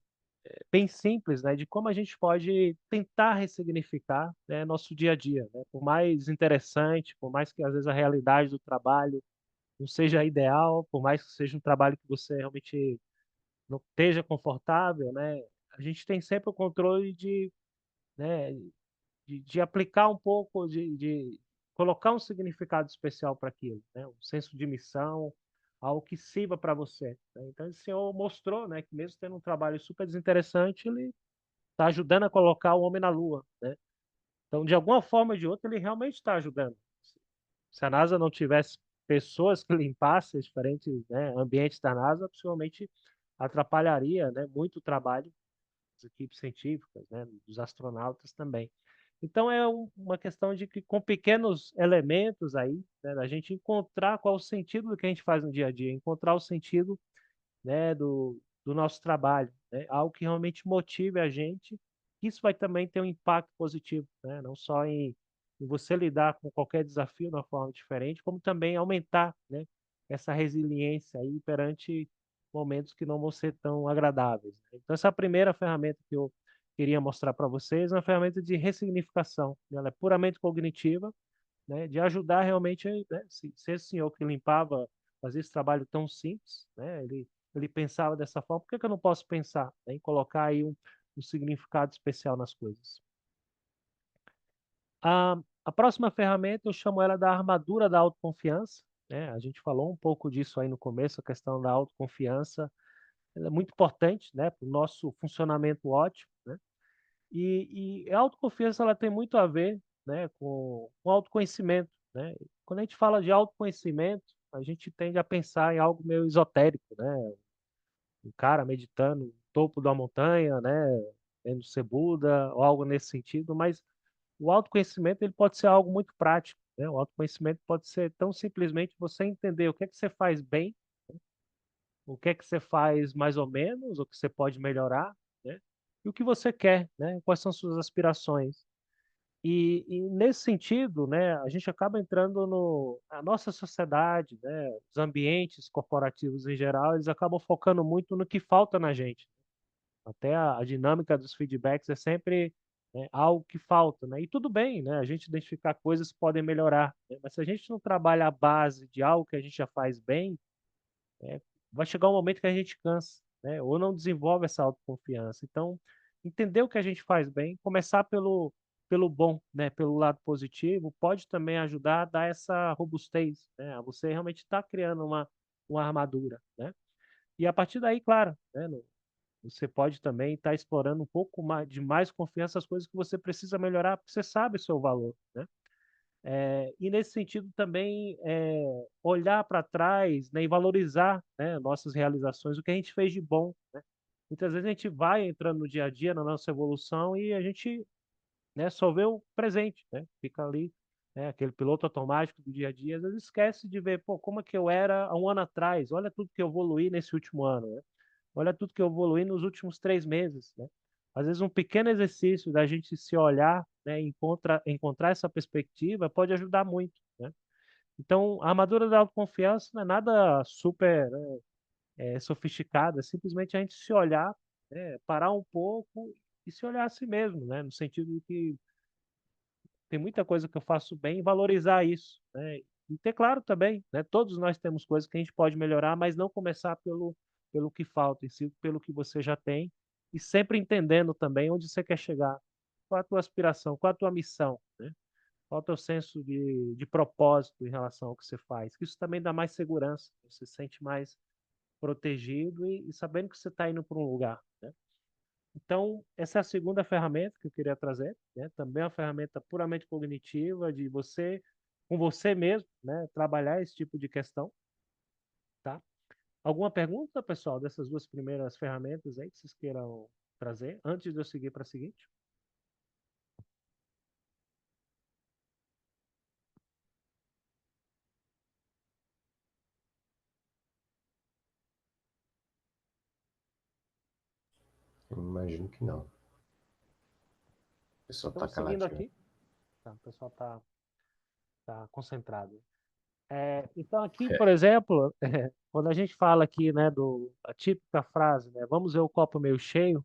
simples, né, de como a gente pode tentar ressignificar, né, nosso dia a dia, né, por mais interessante, por mais que às vezes a realidade do trabalho não seja ideal, por mais que seja um trabalho que você realmente não esteja confortável, né? A gente tem sempre o controle né, de aplicar um pouco, de colocar um significado especial para aquilo, né? Um senso de missão, algo que sirva para você, né? Então, esse senhor mostrou, né, que mesmo tendo um trabalho super desinteressante, ele está ajudando a colocar o homem na Lua, né? Então, de alguma forma ou de outra, ele realmente está ajudando. Se a NASA não tivesse pessoas que limpassem os diferentes, né, ambientes da NASA, possivelmente atrapalharia, né, muito o trabalho das equipes científicas, né, dos astronautas também. Então é uma questão de que com pequenos elementos aí, né, a gente encontrar qual o sentido do que a gente faz no dia a dia, encontrar o sentido, né, do nosso trabalho, né, algo que realmente motive a gente. Isso vai também ter um impacto positivo, né, não só em você lidar com qualquer desafio de uma forma diferente, como também aumentar, né, essa resiliência aí perante momentos que não vão ser tão agradáveis, né? Então, essa é a primeira ferramenta que eu queria mostrar para vocês, uma ferramenta de ressignificação. Ela é puramente cognitiva, né, de ajudar realmente, né, se esse senhor que limpava fazia esse trabalho tão simples, né, ele pensava dessa forma, por que que eu não posso pensar, né, em colocar aí um significado especial nas coisas? A próxima ferramenta eu chamo ela da armadura da autoconfiança, né? A gente falou um pouco disso aí no começo, a questão da autoconfiança, ela é muito importante, né, para o nosso funcionamento ótimo, né? E a autoconfiança ela tem muito a ver, né, com autoconhecimento, né? Quando a gente fala de autoconhecimento, a gente tende a pensar em algo meio esotérico, né? Um cara meditando no topo da montanha, né, vendo ser Buda ou algo nesse sentido, mas o autoconhecimento ele pode ser algo muito prático, né? O autoconhecimento pode ser tão simplesmente você entender o que é que você faz bem, o que é que você faz mais ou menos, o que você pode melhorar, né? E o que você quer, né? Quais são suas aspirações. E nesse sentido, né, a gente acaba entrando a nossa sociedade, né, os ambientes corporativos em geral, eles acabam focando muito no que falta na gente. Até a dinâmica dos feedbacks é sempre, né, algo que falta, né? E tudo bem, né? A gente identificar coisas que podem melhorar, né? Mas se a gente não trabalha a base de algo que a gente já faz bem, né, vai chegar um momento que a gente cansa, né? Ou não desenvolve essa autoconfiança. Então, entender o que a gente faz bem, começar pelo bom, né? Pelo lado positivo, pode também ajudar a dar essa robustez, né? A você realmente estar criando uma armadura, né? E a partir daí, claro, né? Você pode também estar explorando um pouco mais, de mais confiança as coisas que você precisa melhorar, porque você sabe o seu valor, né? E nesse sentido também olhar para trás, né, e valorizar, né, nossas realizações, o que a gente fez de bom, né? Muitas vezes a gente vai entrando no dia a dia, na nossa evolução, e a gente, né, só vê o presente, né? Fica ali, né, aquele piloto automático do dia a dia, às vezes esquece de ver, pô, como é que eu era há um ano atrás, olha tudo que eu evoluí nesse último ano, né? Olha tudo que eu evoluí nos últimos 3 meses, né? Às vezes um pequeno exercício da gente se olhar, né, encontrar essa perspectiva pode ajudar muito, né? Então, a armadura da autoconfiança não é nada super, né, sofisticado, é simplesmente a gente se olhar, né, parar um pouco e se olhar a si mesmo, né, no sentido de que tem muita coisa que eu faço bem e valorizar isso, né? E ter claro também, né, todos nós temos coisas que a gente pode melhorar, mas não começar pelo que falta, e sim pelo que você já tem, e sempre entendendo também onde você quer chegar, qual a tua aspiração, qual a tua missão, né? Qual o teu senso de propósito em relação ao que você faz. Isso também dá mais segurança, você se sente mais protegido e sabendo que você está indo para um lugar, né? Então, essa é a segunda ferramenta que eu queria trazer, né? Também é uma ferramenta puramente cognitiva de você, com você mesmo, né? Trabalhar esse tipo de questão, tá? Alguma pergunta, pessoal, dessas duas primeiras ferramentas aí que vocês queiram trazer, antes de eu seguir para a seguinte? Eu imagino que não. O pessoal Então, tá seguindo caladinho. aqui, tá? O pessoal tá concentrado. Então, aqui, por exemplo, quando a gente fala aqui, né, a típica frase, né, vamos ver o copo meio cheio,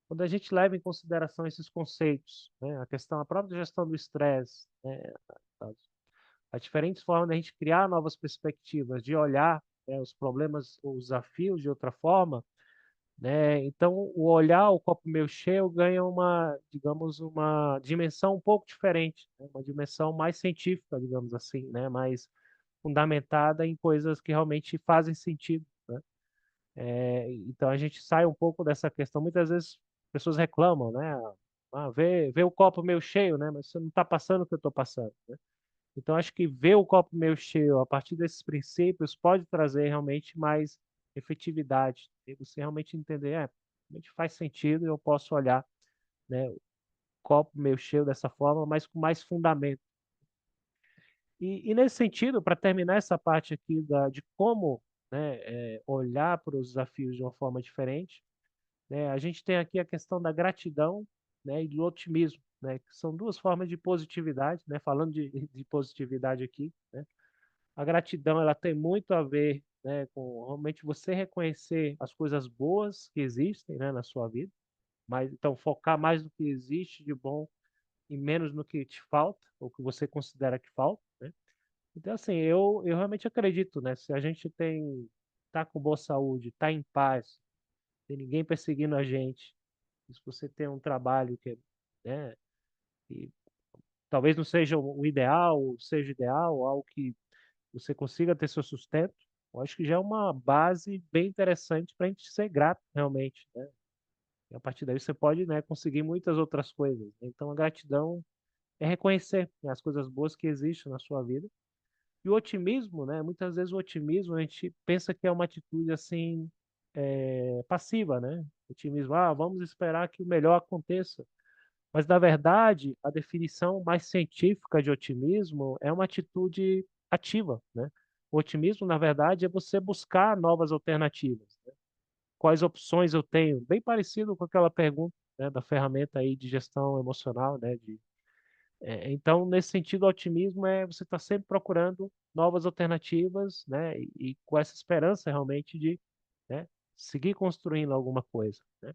quando a gente leva em consideração esses conceitos, né, a própria gestão do estresse, né, as diferentes formas de a gente criar novas perspectivas, de olhar, né, os problemas, os desafios de outra forma, né, então o olhar o copo meio cheio ganha digamos, uma dimensão um pouco diferente, né, uma dimensão mais científica, digamos assim, né, mais fundamentada em coisas que realmente fazem sentido, né? Então a gente sai um pouco dessa questão. Muitas vezes as pessoas reclamam, né? Vê o copo meio cheio, né? Mas você não está passando o que eu estou passando, né? Então acho que ver o copo meio cheio a partir desses princípios pode trazer realmente mais efetividade. E você realmente entender, realmente faz sentido, eu posso olhar, né, o copo meio cheio dessa forma, mas com mais fundamento. E nesse sentido, para terminar essa parte aqui de como, né, olhar para os desafios de uma forma diferente, né, a gente tem aqui a questão da gratidão, né, e do otimismo, né, que são duas formas de positividade, né, falando de positividade aqui, né. A gratidão ela tem muito a ver, né, com realmente você reconhecer as coisas boas que existem, né, na sua vida, mas então focar mais no que existe de bom e menos no que te falta, ou que você considera que falta, né? Então, assim, eu realmente acredito, né? Se a gente tá com boa saúde, tá em paz, tem ninguém perseguindo a gente, se você tem um trabalho né, que talvez não seja o ideal, ou seja ideal, algo que você consiga ter seu sustento, eu acho que já é uma base bem interessante para a gente ser grato, realmente, né? E a partir daí você pode, né, conseguir muitas outras coisas, né? Então, a gratidão é reconhecer, né, as coisas boas que existem na sua vida. E o otimismo, né? Muitas vezes o otimismo a gente pensa que é uma atitude assim passiva, né? Otimismo, vamos esperar que o melhor aconteça. Mas na verdade, a definição mais científica de otimismo é uma atitude ativa, né? O otimismo, na verdade, é você buscar novas alternativas, né? Quais opções eu tenho? Bem parecido com aquela pergunta, né, da ferramenta aí de gestão emocional, né? Então, nesse sentido, o otimismo é você estar sempre procurando novas alternativas, né? E com essa esperança realmente de, né, seguir construindo alguma coisa, né?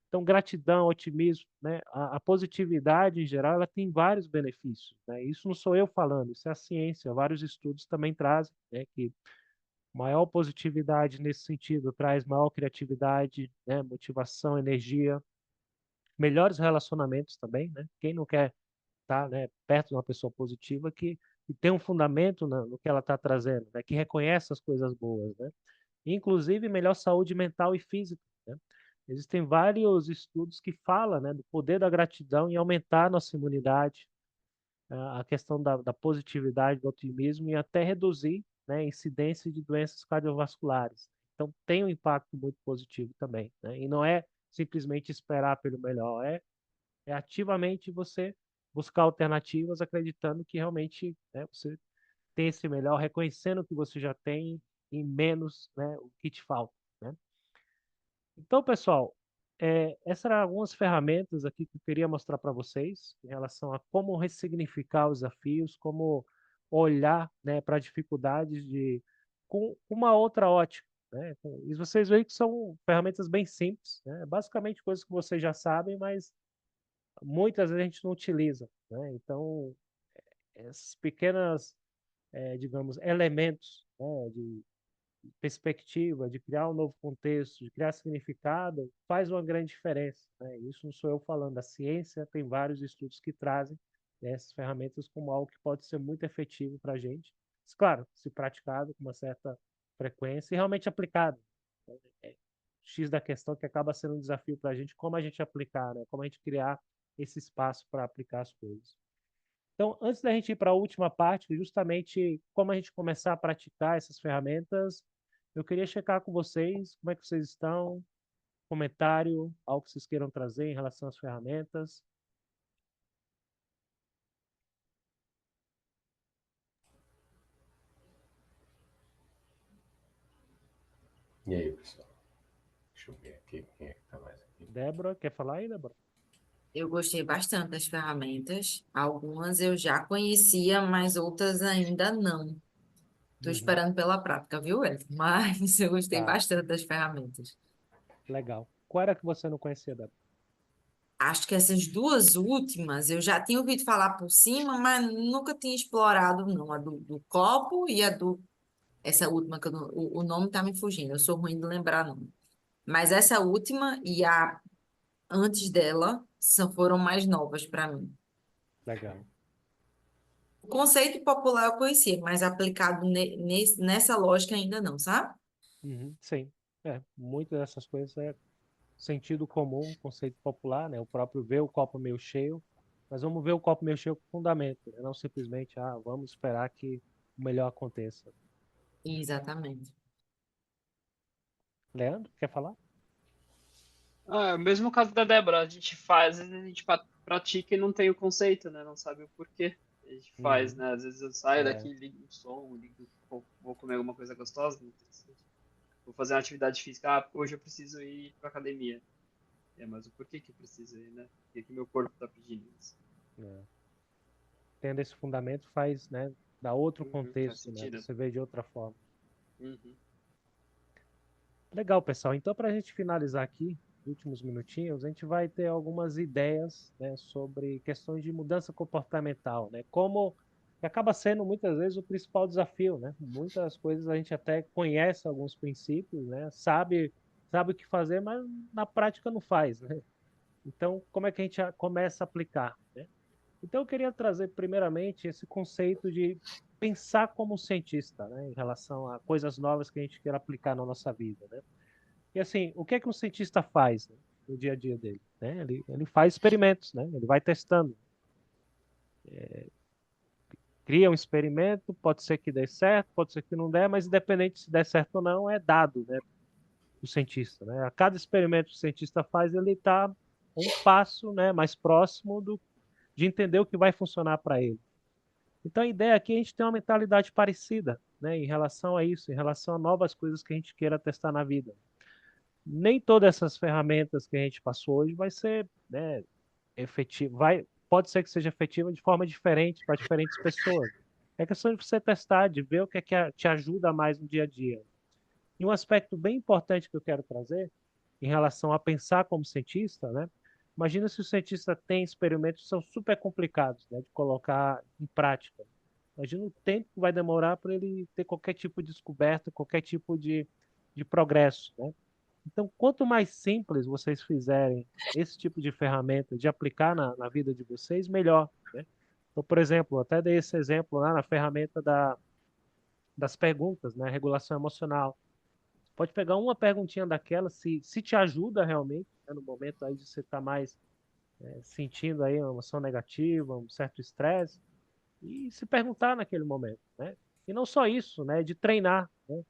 Então, gratidão, otimismo, né? A positividade, em geral, ela tem vários benefícios, né? Isso não sou eu falando, isso é a ciência. Vários estudos também trazem, né, que maior positividade nesse sentido traz maior criatividade, né, motivação, energia, melhores relacionamentos também, né? Quem não quer estar, né, perto de uma pessoa positiva que tem um fundamento no que ela está trazendo, né? Que reconhece as coisas boas, né? Inclusive melhor saúde mental e física, né? Existem vários estudos que falam, né, do poder da gratidão em aumentar a nossa imunidade, a questão da positividade, do otimismo e até reduzir, né, a incidência de doenças cardiovasculares. Então, tem um impacto muito positivo também, né? E não é simplesmente esperar pelo melhor, é ativamente você buscar alternativas, acreditando que realmente, né, você tem esse melhor, reconhecendo o que você já tem e menos, né, o que te falta, né? Então, pessoal, essas eram algumas ferramentas aqui que eu queria mostrar para vocês em relação a como ressignificar os desafios, como olhar, né, para dificuldades com uma outra ótica, né? E vocês veem que são ferramentas bem simples, né? Basicamente coisas que vocês já sabem, mas muitas vezes a gente não utiliza, né? Então, esses pequenos, digamos, elementos, né, de perspectiva, de criar um novo contexto, de criar significado, faz uma grande diferença, né? Isso não sou eu falando, a ciência tem vários estudos que trazem, né, essas ferramentas como algo que pode ser muito efetivo para a gente. Mas, claro, se praticado com uma certa frequência e realmente aplicado. É X da questão que acaba sendo um desafio para a gente, como a gente aplicar, né? Como a gente criar esse espaço para aplicar as coisas. Então, antes da gente ir para a última parte, justamente como a gente começar a praticar essas ferramentas, eu queria checar com vocês como é que vocês estão, comentário, algo que vocês queiram trazer em relação às ferramentas. E aí, pessoal? Deixa eu ver aqui quem é que tá mais aqui. Débora, quer falar aí, Débora? Eu gostei bastante das ferramentas. Algumas eu já conhecia, mas outras ainda não. Estou esperando pela prática, viu, Ed? Mas eu gostei Tá, bastante das ferramentas. legal. Qual era que você não conhecia, Débora? Acho que essas duas últimas eu já tinha ouvido falar por cima, mas nunca tinha explorado, não. A do copo e a do. Essa última, que o nome está me fugindo, eu sou ruim de lembrar nome. Mas essa última e a antes dela foram mais novas para mim. Legal. O conceito popular eu conhecia, mas aplicado nessa lógica ainda não, sabe? Sim. Muitas dessas coisas é sentido comum, conceito popular, né? O próprio ver o copo meio cheio, mas vamos ver o copo meio cheio com fundamento, né? Não simplesmente, vamos esperar que o melhor aconteça. Exatamente. Leandro, quer falar? Mesmo caso da Débora, a gente faz, às vezes a gente pratica e não tem o conceito, né? Não sabe o porquê a gente faz, né? Às vezes eu saio daqui, ligo o som, vou comer alguma coisa gostosa, interessante. Vou fazer uma atividade física, hoje eu preciso ir pra academia. Mas o porquê que eu preciso ir, né? Por que que meu corpo tá pedindo isso? Tendo esse fundamento faz, né, dá outro Faz contexto, né? sentido. Você vê de outra forma. Uhum. Legal, pessoal. Então, para a gente finalizar aqui, últimos minutinhos, a gente vai ter algumas ideias, né, sobre questões de mudança comportamental, né? Como que acaba sendo muitas vezes o principal desafio, né? Muitas coisas a gente até conhece alguns princípios, né? Sabe o que fazer, mas na prática não faz, né? Então, como é que a gente começa a aplicar, né? Então, eu queria trazer primeiramente esse conceito de pensar como um cientista, né, em relação a coisas novas que a gente quer aplicar na nossa vida, né? E assim, o que é que um cientista faz, né, no dia a dia dele, né? Ele faz experimentos, né? Ele vai testando. Cria um experimento, pode ser que dê certo, pode ser que não dê, mas independente se der certo ou não, é dado, né, o cientista, né? A cada experimento que o cientista faz, ele está um passo, né, mais próximo de entender o que vai funcionar para ele. Então a ideia aqui é a gente ter uma mentalidade parecida, né, em relação a isso, em relação a novas coisas que a gente queira testar na vida. Nem todas essas ferramentas que a gente passou hoje vai ser, né, efetiva, pode ser que seja efetiva de forma diferente para diferentes pessoas. É questão de você testar, de ver o que é que te ajuda mais no dia a dia. E um aspecto bem importante que eu quero trazer em relação a pensar como cientista, né? Imagina se o cientista tem experimentos que são super complicados, né, de colocar em prática. Imagina o tempo que vai demorar para ele ter qualquer tipo de descoberta, qualquer tipo de progresso, né? Então, quanto mais simples vocês fizerem esse tipo de ferramenta de aplicar na vida de vocês, melhor, né? Então, por exemplo, até dei esse exemplo lá na ferramenta das perguntas, né? Regulação emocional. Pode pegar uma perguntinha daquela, se te ajuda realmente, né, no momento aí de você estar mais sentindo aí uma emoção negativa, um certo estresse, e se perguntar naquele momento, né? E não só isso, né? De treinar, né?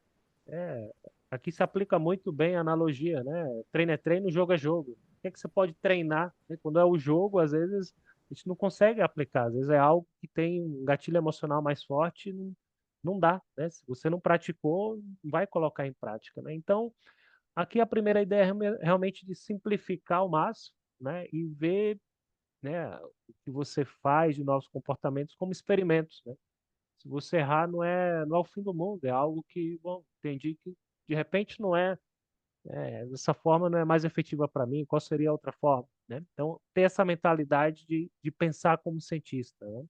É, aqui se aplica muito bem a analogia, né? Treino é treino, jogo é jogo. O que é que você pode treinar, né? Quando é o jogo, às vezes a gente não consegue aplicar, às vezes é algo que tem um gatilho emocional mais forte, não dá, né? Se você não praticou, não vai colocar em prática, né? Então, aqui a primeira ideia é realmente de simplificar ao máximo, né? E ver, né, o que você faz de novos comportamentos como experimentos, né? Se você errar, não é o fim do mundo, é algo que, bom, entendi que de repente não dessa forma não é mais efetiva para mim, qual seria a outra forma, né? Então, ter essa mentalidade de pensar como cientista, né?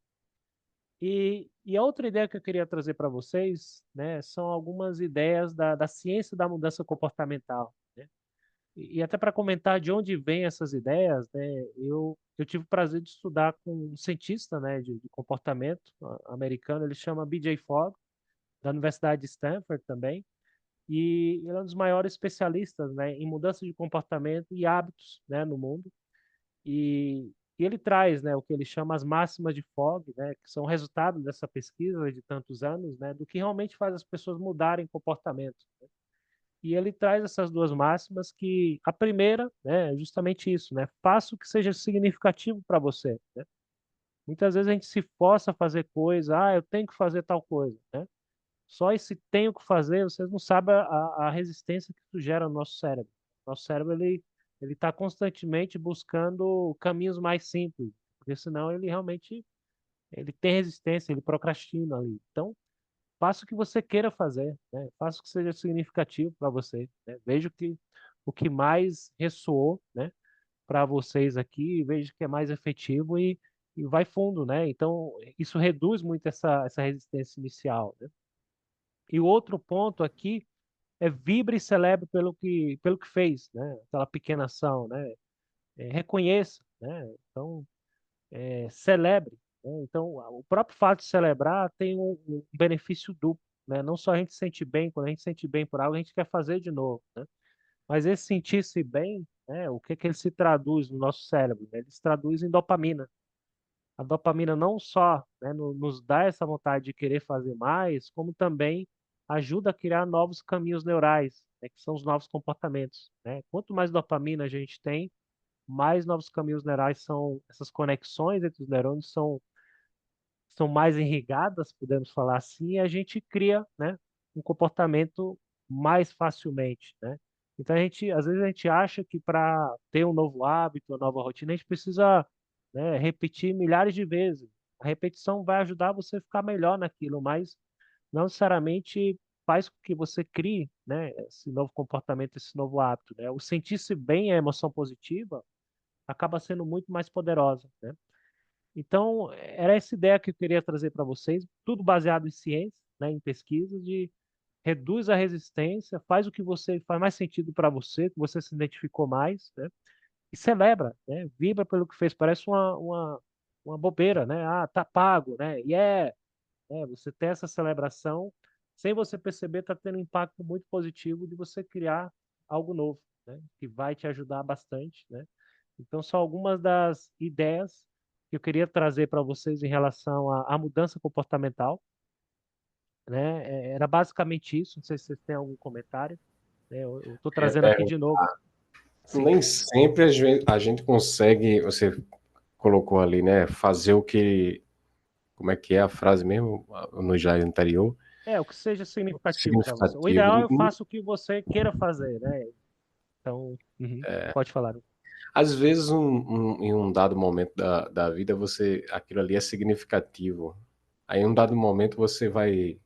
E a outra ideia que eu queria trazer para vocês, né, são algumas ideias da ciência da mudança comportamental, né? E até para comentar de onde vêm essas ideias, né, eu tive o prazer de estudar com um cientista, né, de comportamento americano, ele chama B.J. Fogg, da Universidade de Stanford também, e ele é um dos maiores especialistas, né, em mudança de comportamento e hábitos, né, no mundo. E ele traz, né, o que ele chama as máximas de Fogg, né, que são resultado dessa pesquisa de tantos anos, né, do que realmente faz as pessoas mudarem comportamento. E ele traz essas duas máximas que a primeira, né, é justamente isso, né, faça o que seja significativo para você, né? Muitas vezes a gente se força a fazer coisa, eu tenho que fazer tal coisa, né? Só esse tenho que fazer, vocês não sabem a resistência que isso gera no nosso cérebro. Nosso cérebro, ele está constantemente buscando caminhos mais simples, porque senão ele realmente ele tem resistência, ele procrastina ali. Então, faça o que você queira fazer, né? Faça o que seja significativo para você, né? Veja o que mais ressoou, né, para vocês aqui, veja o que é mais efetivo e vai fundo, né? Então, isso reduz muito essa resistência inicial, né? E o outro ponto aqui é vibre e celebre pelo que fez, né? Aquela pequena ação, né? Reconheça, né? Então, celebre, né? Então, o próprio fato de celebrar tem um benefício duplo, né? Não só a gente se sente bem, quando a gente se sente bem por algo, a gente quer fazer de novo, né? Mas esse sentir-se bem, né? O que que ele se traduz no nosso cérebro, né? Ele se traduz em dopamina. A dopamina não só, né, nos dá essa vontade de querer fazer mais, como também ajuda a criar novos caminhos neurais, né, que são os novos comportamentos, né? Quanto mais dopamina a gente tem, mais novos caminhos neurais são, essas conexões entre os neurônios são mais irrigadas, podemos falar assim, e a gente cria, né, um comportamento mais facilmente, né? Então às vezes a gente acha que para ter um novo hábito, uma nova rotina, a gente precisa, né, repetir milhares de vezes. A repetição vai ajudar você a ficar melhor naquilo, mas não necessariamente faz com que você crie, né, esse novo comportamento, esse novo hábito, né? O sentir-se bem, a emoção positiva, acaba sendo muito mais poderosa, né? Então, era essa ideia que eu queria trazer para vocês, tudo baseado em ciência, né, em pesquisas, de reduz a resistência, faz o que você faz mais sentido para você, que você se identificou mais, né, e celebra, né, vibra pelo que fez, parece uma bobeira, né, tá pago, né, você ter essa celebração, sem você perceber, está tendo um impacto muito positivo de você criar algo novo, né, que vai te ajudar bastante, né. Então, são algumas das ideias que eu queria trazer para vocês em relação à mudança comportamental, né? Era basicamente isso. Não sei se vocês têm algum comentário, né? Eu estou trazendo aqui de novo. Sim. Nem sempre a gente consegue, você colocou ali, né, fazer o que, como é que é a frase mesmo, no slide anterior? O que seja significativo para você. O ideal é eu faço o que você queira fazer, né? Então, pode falar. Às vezes, em um dado momento da vida, aquilo ali é significativo. Aí, em um dado momento, você vai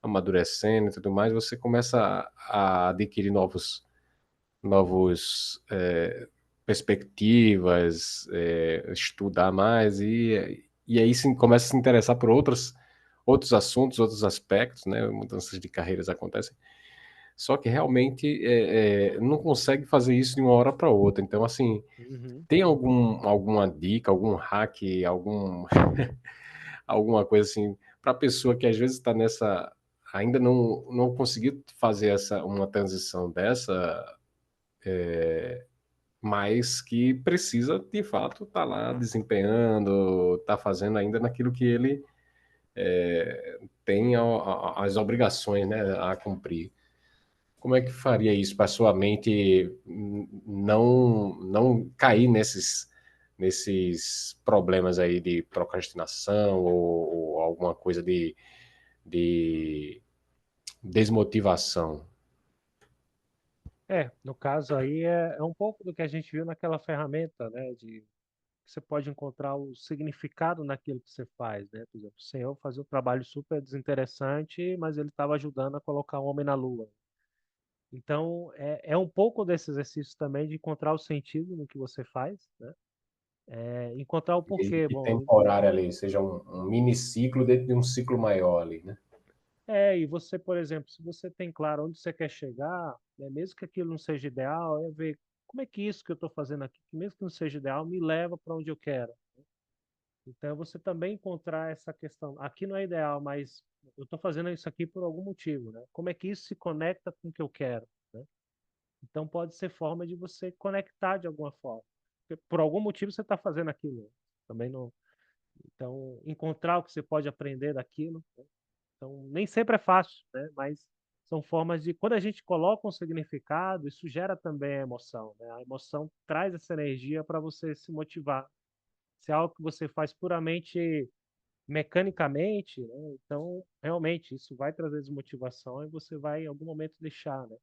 amadurecendo e tudo mais, você começa a adquirir novos perspectivas, estudar mais e aí sim começa a se interessar por outros assuntos, outros aspectos, né? Mudanças de carreiras acontecem. Só que realmente não consegue fazer isso de uma hora para outra. Então, assim, Uhum. tem alguma dica, algum hack, alguma coisa assim, para a pessoa que às vezes está nessa, ainda não conseguiu fazer uma transição dessa, mas que precisa, de fato, estar lá desempenhando, estar fazendo ainda naquilo que ele tem as obrigações, né, a cumprir. Como é que faria isso para sua mente não cair nesses problemas aí de procrastinação ou alguma coisa de desmotivação? No caso aí é um pouco do que a gente viu naquela ferramenta, né, de que você pode encontrar o significado naquilo que você faz, né? Por exemplo, o Senhor fazia um trabalho super desinteressante, mas ele estava ajudando a colocar o homem na Lua. Então, é um pouco desse exercício também de encontrar o sentido no que você faz, né? Encontrar o Mesmo porquê. que Bom, temporário ali, seja um mini ciclo dentro de um ciclo maior ali, né? e você, por exemplo, se você tem claro onde você quer chegar, né, mesmo que aquilo não seja ideal, é ver como é que isso que eu estou fazendo aqui, que mesmo que não seja ideal, me leva para onde eu quero. Então, você também encontrar essa questão. Aqui não é ideal, mas eu estou fazendo isso aqui por algum motivo, né? Como é que isso se conecta com o que eu quero, né? Então, pode ser forma de você conectar de alguma forma. Porque por algum motivo você está fazendo aquilo. Também não. Então, encontrar o que você pode aprender daquilo, né? Então, nem sempre é fácil, né? Mas são formas de. Quando a gente coloca um significado, isso gera também a emoção, né? A emoção traz essa energia para você se motivar. Se é algo que você faz puramente mecanicamente, né? Então, realmente, isso vai trazer desmotivação e você vai, em algum momento, deixar, né?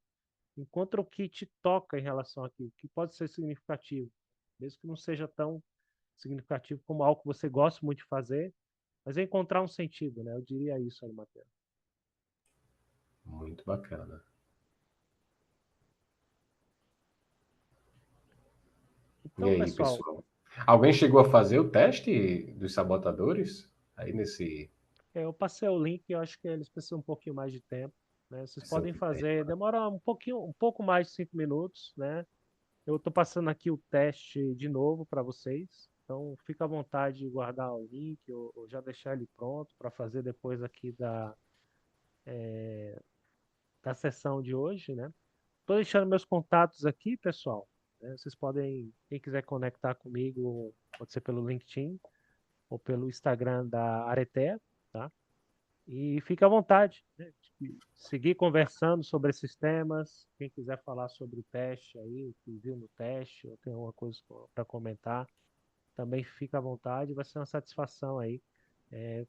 Encontra o que te toca em relação àquilo, que pode ser significativo, mesmo que não seja tão significativo como algo que você gosta muito de fazer, mas é encontrar um sentido, né? Eu diria isso aí, Matheus. Muito bacana. E Então, aí, pessoal, pessoal? Alguém chegou a fazer o teste dos sabotadores? Aí eu passei o link, eu acho que eles precisam um pouquinho mais de tempo, né? Vocês podem nesse fazer, demora um pouco mais de 5 minutos, né? Eu estou passando aqui o teste de novo para vocês, então fica à vontade de guardar o link ou já deixar ele pronto para fazer depois aqui da sessão de hoje, né? Estou deixando meus contatos aqui, pessoal, né? Vocês podem, quem quiser conectar comigo, pode ser pelo LinkedIn ou pelo Instagram da Aretea, tá? E fique à vontade, né, de seguir conversando sobre esses temas. Quem quiser falar sobre o teste aí, o que viu no teste, ou tem alguma coisa para comentar, também fica à vontade. Vai ser uma satisfação aí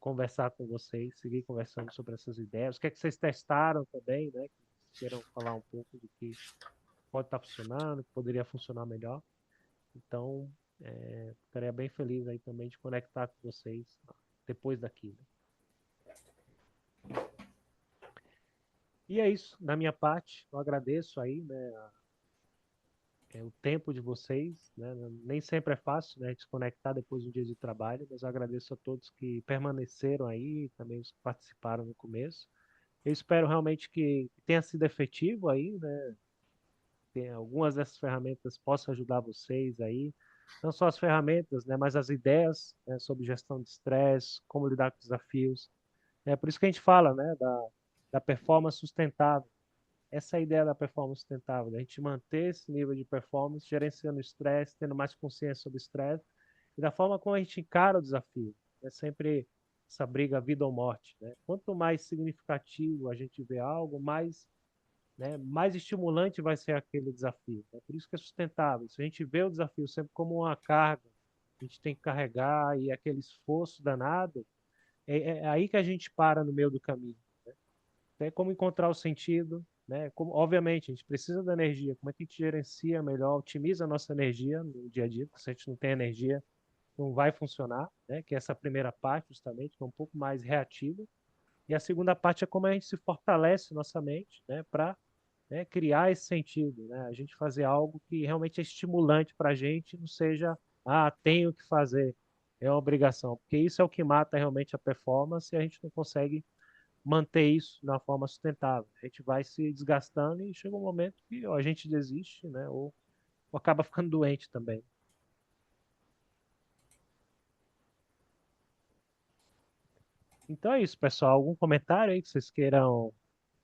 conversar com vocês, seguir conversando sobre essas ideias. O que é que vocês testaram também, né? Que queiram falar um pouco do que pode estar funcionando, que poderia funcionar melhor. Então, ficaria bem feliz aí também de conectar com vocês depois daqui, né? E é isso, da minha parte, eu agradeço aí, né, o tempo de vocês, né? Nem sempre é fácil, né, desconectar depois de um dia de trabalho, mas eu agradeço a todos que permaneceram aí, também os que participaram no começo. Eu espero realmente que tenha sido efetivo aí, né? Que algumas dessas ferramentas possam ajudar vocês aí, não só as ferramentas, né, mas as ideias, né, sobre gestão de estresse, como lidar com desafios. É por isso que a gente fala, né, da performance sustentável. Essa é a ideia da performance sustentável, a gente manter esse nível de performance, gerenciando o estresse, tendo mais consciência sobre o estresse e da forma como a gente encara o desafio. É sempre essa briga vida ou morte, né? Quanto mais significativo a gente vê algo, mais estimulante vai ser aquele desafio. É por isso que é sustentável. Se a gente vê o desafio sempre como uma carga, a gente tem que carregar e aquele esforço danado, é aí que a gente para no meio do caminho. Tem como encontrar o sentido, né? Como, obviamente, a gente precisa da energia. Como é que a gente gerencia melhor, otimiza a nossa energia no dia a dia? Porque se a gente não tem energia, não vai funcionar, né? Que é essa primeira parte, justamente, que é um pouco mais reativa. E a segunda parte é como a gente se fortalece nossa mente, né, para, né, criar esse sentido, né? A gente fazer algo que realmente é estimulante para a gente, não seja, tenho que fazer, é uma obrigação, porque isso é o que mata realmente a performance e a gente não consegue manter isso de uma forma sustentável. A gente vai se desgastando e chega um momento que ou a gente desiste, né, ou acaba ficando doente também. Então é isso, pessoal. Algum comentário aí que vocês queiram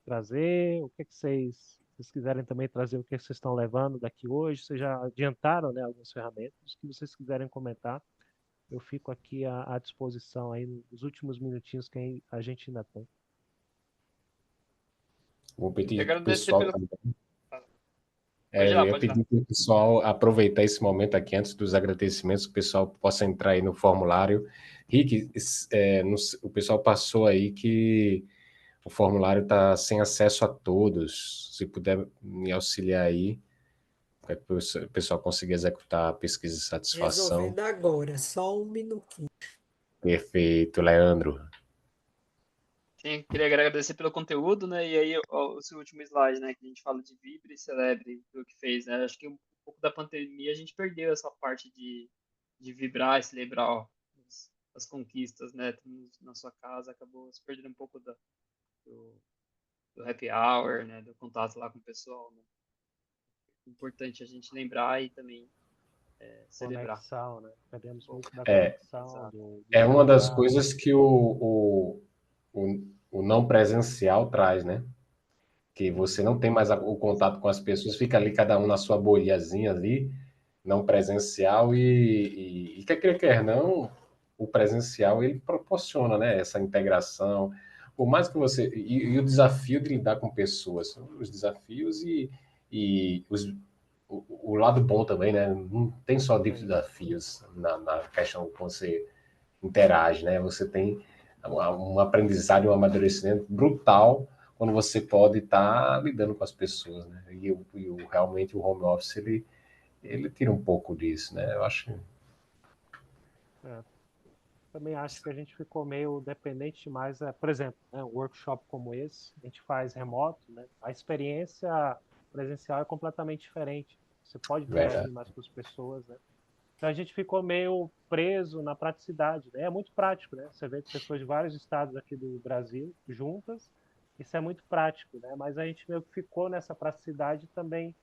trazer? O que é que vocês quiserem também trazer, o que é que vocês estão levando daqui hoje? Vocês já adiantaram, né, algumas ferramentas. O que vocês quiserem comentar, eu fico aqui à disposição aí nos últimos minutinhos que a gente ainda tem. Vou E pedir para o agradecer pessoal pelo. também. Pode ir Eu lá, ia pode ir lá. pedir para o pessoal aproveitar esse momento aqui, antes dos agradecimentos, que o pessoal possa entrar aí no formulário. Rick, o pessoal passou aí que o formulário está sem acesso a todos. Se puder me auxiliar aí, para que o pessoal consiga executar a pesquisa de satisfação. Resolvendo agora, só um minutinho. Perfeito, Leandro. Sim, queria agradecer pelo conteúdo, né? E aí, ó, o seu último slide, né? Que a gente fala de Vibre e Celebre, o que fez, né? Acho que um pouco da pandemia a gente perdeu essa parte de vibrar e celebrar, ó, as conquistas, né? Na sua casa, acabou se perdendo um pouco do, do happy hour, né? Do contato lá com o pessoal, né? Importante a gente lembrar e também celebrar. Conexão, né? Perdemos muito da É, conexão, Exato. do é uma das celebrar. coisas que o não presencial traz, né? Que você não tem mais o contato com as pessoas, fica ali cada um na sua bolhazinha ali, não presencial e quer queira, quer não, o presencial ele proporciona, né, essa integração, por mais que você e o desafio de lidar com pessoas, os desafios o lado bom também, né? Não tem só Sim. desafios na questão que você interage, né? Você tem um aprendizado, um amadurecimento brutal quando você pode estar lidando com as pessoas, né? Realmente o home office ele tira um pouco disso, né? Eu acho. É. Também acho que a gente ficou meio dependente demais. Por exemplo, né, um workshop como esse, a gente faz remoto, né? A experiência presencial é completamente diferente. Você pode interagir Verdade. mais com as pessoas, né? Então a gente ficou meio preso na praticidade, né? É muito prático, né? Você vê pessoas de vários estados aqui do Brasil juntas, isso é muito prático, né? Mas a gente meio que ficou nessa praticidade e também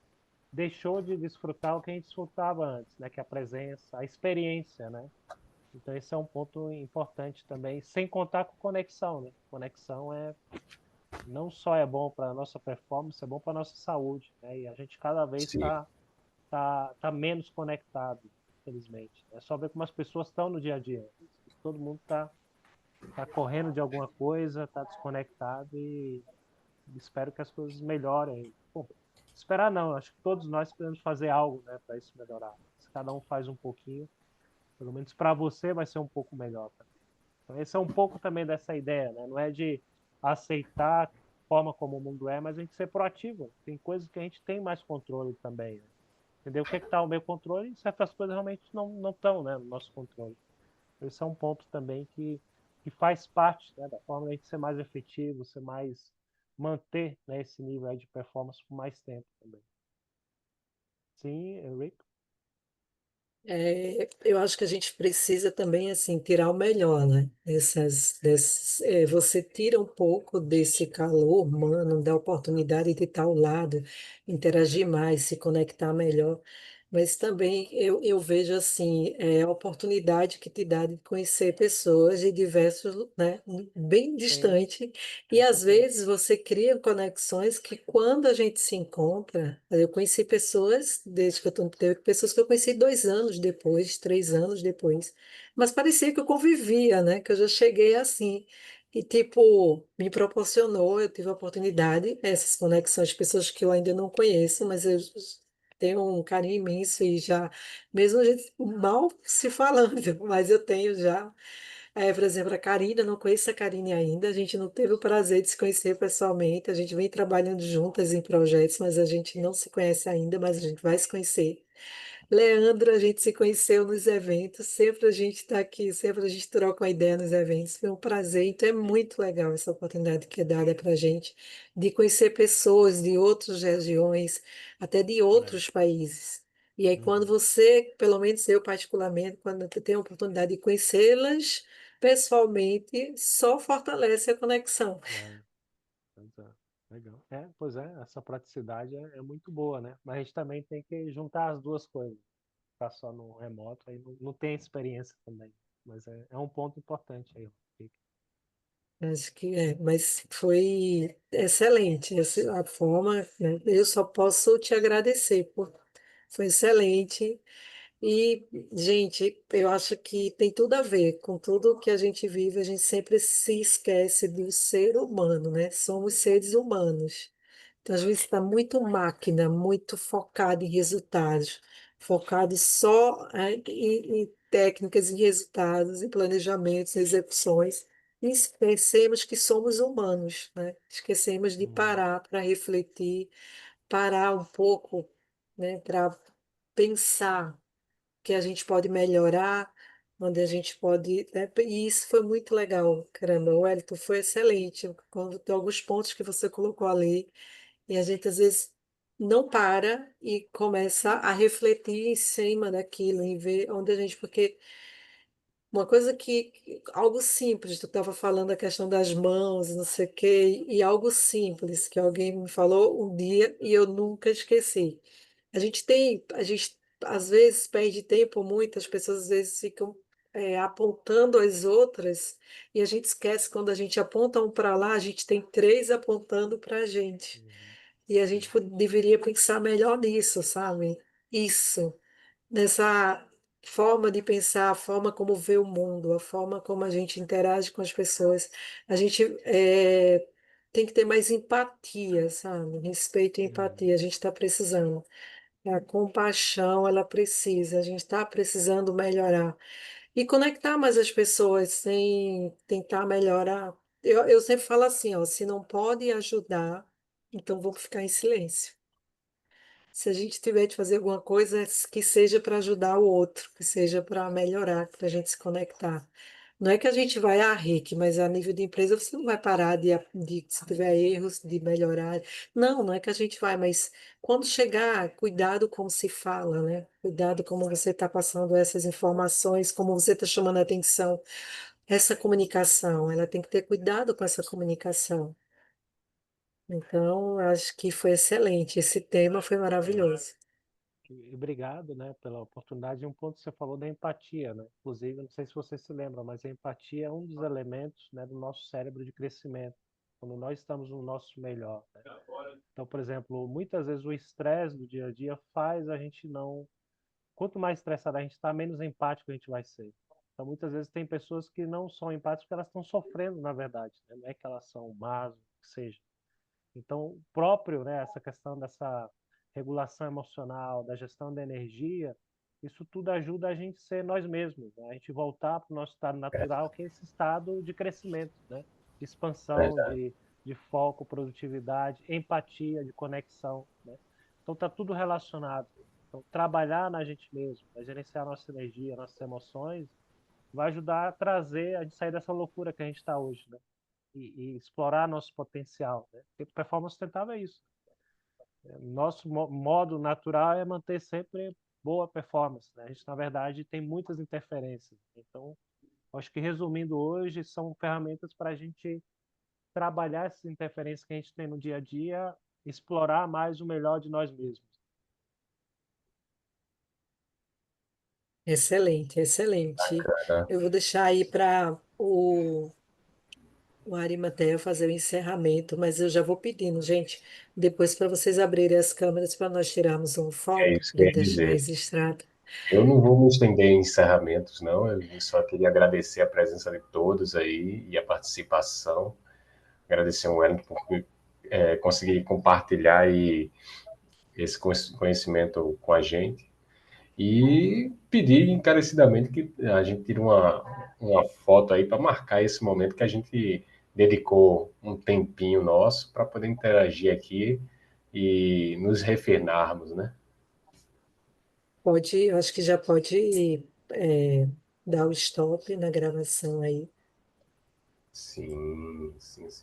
deixou de desfrutar o que a gente desfrutava antes, né? Que é a presença, a experiência, né? Então esse é um ponto importante também, sem contar com conexão, né? Conexão não só é bom para a nossa performance, é bom para a nossa saúde, né? E a gente cada vez Sim. tá menos conectado, infelizmente. É só ver como as pessoas estão no dia a dia. Todo mundo tá correndo de alguma coisa, tá desconectado e espero que as coisas melhorem. Bom, esperar não, acho que todos nós podemos fazer algo, né, para isso melhorar. Se cada um faz um pouquinho, pelo menos para você vai ser um pouco melhor também. Então esse é um pouco também dessa ideia, né? Não é de aceitar a forma como o mundo é, mas a gente ser proativo. Tem coisas que a gente tem mais controle também, né? Entendeu? O que está ao meu controle e certas coisas realmente não estão, né, no nosso controle. Esse é um ponto também que faz parte, né, da forma de a gente ser mais efetivo, ser mais manter, né, esse nível aí de performance por mais tempo também. Sim, Rick? Eu acho que a gente precisa também assim tirar o melhor, né? Você tira um pouco desse calor humano, da oportunidade de estar ao lado, interagir mais, se conectar melhor. Mas também eu vejo assim a oportunidade que te dá de conhecer pessoas de diversos, né, bem Sim, distante. E com às certeza. vezes você cria conexões que quando a gente se encontra, eu conheci pessoas, desde que teve pessoas que eu conheci 2 anos depois, 3 anos depois, mas parecia que eu convivia, né? Que eu já cheguei assim. E, tipo, me proporcionou, eu tive a oportunidade, essas conexões, de pessoas que eu ainda não conheço, mas eu tenho um carinho imenso e já, mesmo a gente mal se falando, mas eu tenho já. Por exemplo, a Karina, não conheço a Karine ainda, a gente não teve o prazer de se conhecer pessoalmente, a gente vem trabalhando juntas em projetos, mas a gente não se conhece ainda, mas a gente vai se conhecer. Leandro, a gente se conheceu nos eventos, sempre a gente está aqui, sempre a gente troca uma ideia nos eventos. Foi um prazer, então é muito legal essa oportunidade que é dada para a gente de conhecer pessoas de outras regiões, até de É. outros países. E aí, quando Uhum. você, pelo menos eu particularmente, quando eu tenho a oportunidade de conhecê-las pessoalmente, só fortalece a conexão. É, pois é. Legal. Pois é, essa praticidade é muito boa, né? Mas a gente também tem que juntar as duas coisas. Ficar só no remoto, aí não tem experiência também. Mas é um ponto importante aí. Acho que é, mas foi excelente a forma, né? Eu só posso te agradecer, foi excelente. E, gente, eu acho que tem tudo a ver com tudo que a gente vive, a gente sempre se esquece do ser humano, né? Somos seres humanos. Então, às vezes está muito máquina, muito focado em resultados, focado só em técnicas, em resultados, em planejamentos, em execuções. E esquecemos que somos humanos, né? Esquecemos de Uhum. parar para refletir, parar um pouco, né? Para pensar que a gente pode melhorar, onde a gente pode, né? E isso foi muito legal, caramba, o Wellington foi excelente, quando tem alguns pontos que você colocou ali, e a gente às vezes não para e começa a refletir em cima daquilo, em ver onde a gente, porque uma coisa algo simples, tu estava falando a questão das mãos, não sei o quê, e algo simples que alguém me falou um dia e eu nunca esqueci. A gente às vezes perde tempo, muitas pessoas às vezes ficam apontando as outras e a gente esquece quando a gente aponta um para lá, a gente tem três apontando para a gente. Uhum. E a gente Sim. deveria pensar melhor nisso, sabe? Isso, nessa forma de pensar, a forma como vê o mundo, a forma como a gente interage com as pessoas. A gente tem que ter mais empatia, sabe? Respeito e Uhum. empatia, a gente está precisando. A compaixão, ela precisa, a gente está precisando melhorar. E conectar mais as pessoas sem tentar melhorar. Eu sempre falo assim, ó, se não pode ajudar, então vamos ficar em silêncio. Se a gente tiver de fazer alguma coisa, que seja para ajudar o outro, que seja para melhorar, para a gente se conectar. Não é que a gente vai Rick, mas a nível de empresa você não vai parar se tiver erros, de melhorar. Não, não é que a gente vai, mas quando chegar, cuidado como se fala, né? Cuidado como você está passando essas informações, como você está chamando a atenção. Essa comunicação, ela tem que ter cuidado com essa comunicação. Então, acho que foi excelente. Esse tema foi É. maravilhoso. E obrigado, né, pela oportunidade. E um ponto que você falou da empatia, né? Inclusive, não sei se você se lembra, mas a empatia é um dos elementos, né, do nosso cérebro de crescimento, quando nós estamos no nosso melhor, né? Então, por exemplo, muitas vezes o estresse do dia a dia faz a gente não. Quanto mais estressado a gente está, menos empático a gente vai ser. Então, muitas vezes tem pessoas que não são empáticas porque elas estão sofrendo, na verdade, né? Não é que elas são más, o que seja. Então, próprio, né, essa questão dessa regulação emocional, da gestão da energia, isso tudo ajuda a gente a ser nós mesmos, né? A gente voltar para o nosso estado natural, que é esse estado de crescimento, né? De expansão, Verdade. de foco, produtividade, empatia, de conexão, né? Então, está tudo relacionado. Então, trabalhar na gente mesmo, a gerenciar a nossa energia, nossas emoções, vai ajudar a trazer, a gente sair dessa loucura que a gente está hoje, né? E explorar nosso potencial, né? Porque performance sustentável é isso. Nosso modo natural é manter sempre boa performance, né? A gente, na verdade, tem muitas interferências. Então, acho que resumindo hoje, são ferramentas para a gente trabalhar essas interferências que a gente tem no dia a dia, explorar mais o melhor de nós mesmos. Excelente, excelente. Bacana. Eu vou deixar aí para o Arimateia fazer o encerramento, mas eu já vou pedindo, gente, depois para vocês abrirem as câmeras para nós tirarmos uma É foto isso que eu e ia deixar dizer. registrado. Eu não vou me estender em encerramentos, não. Eu só queria agradecer a presença de todos aí e a participação. Agradecer ao Wellington por conseguir compartilhar esse conhecimento com a gente. E pedir encarecidamente que a gente tire uma foto aí para marcar esse momento que a gente dedicou um tempinho nosso para poder interagir aqui e nos refinarmos, né? Pode, eu acho que já pode dar o stop na gravação aí. Sim, sim, sim.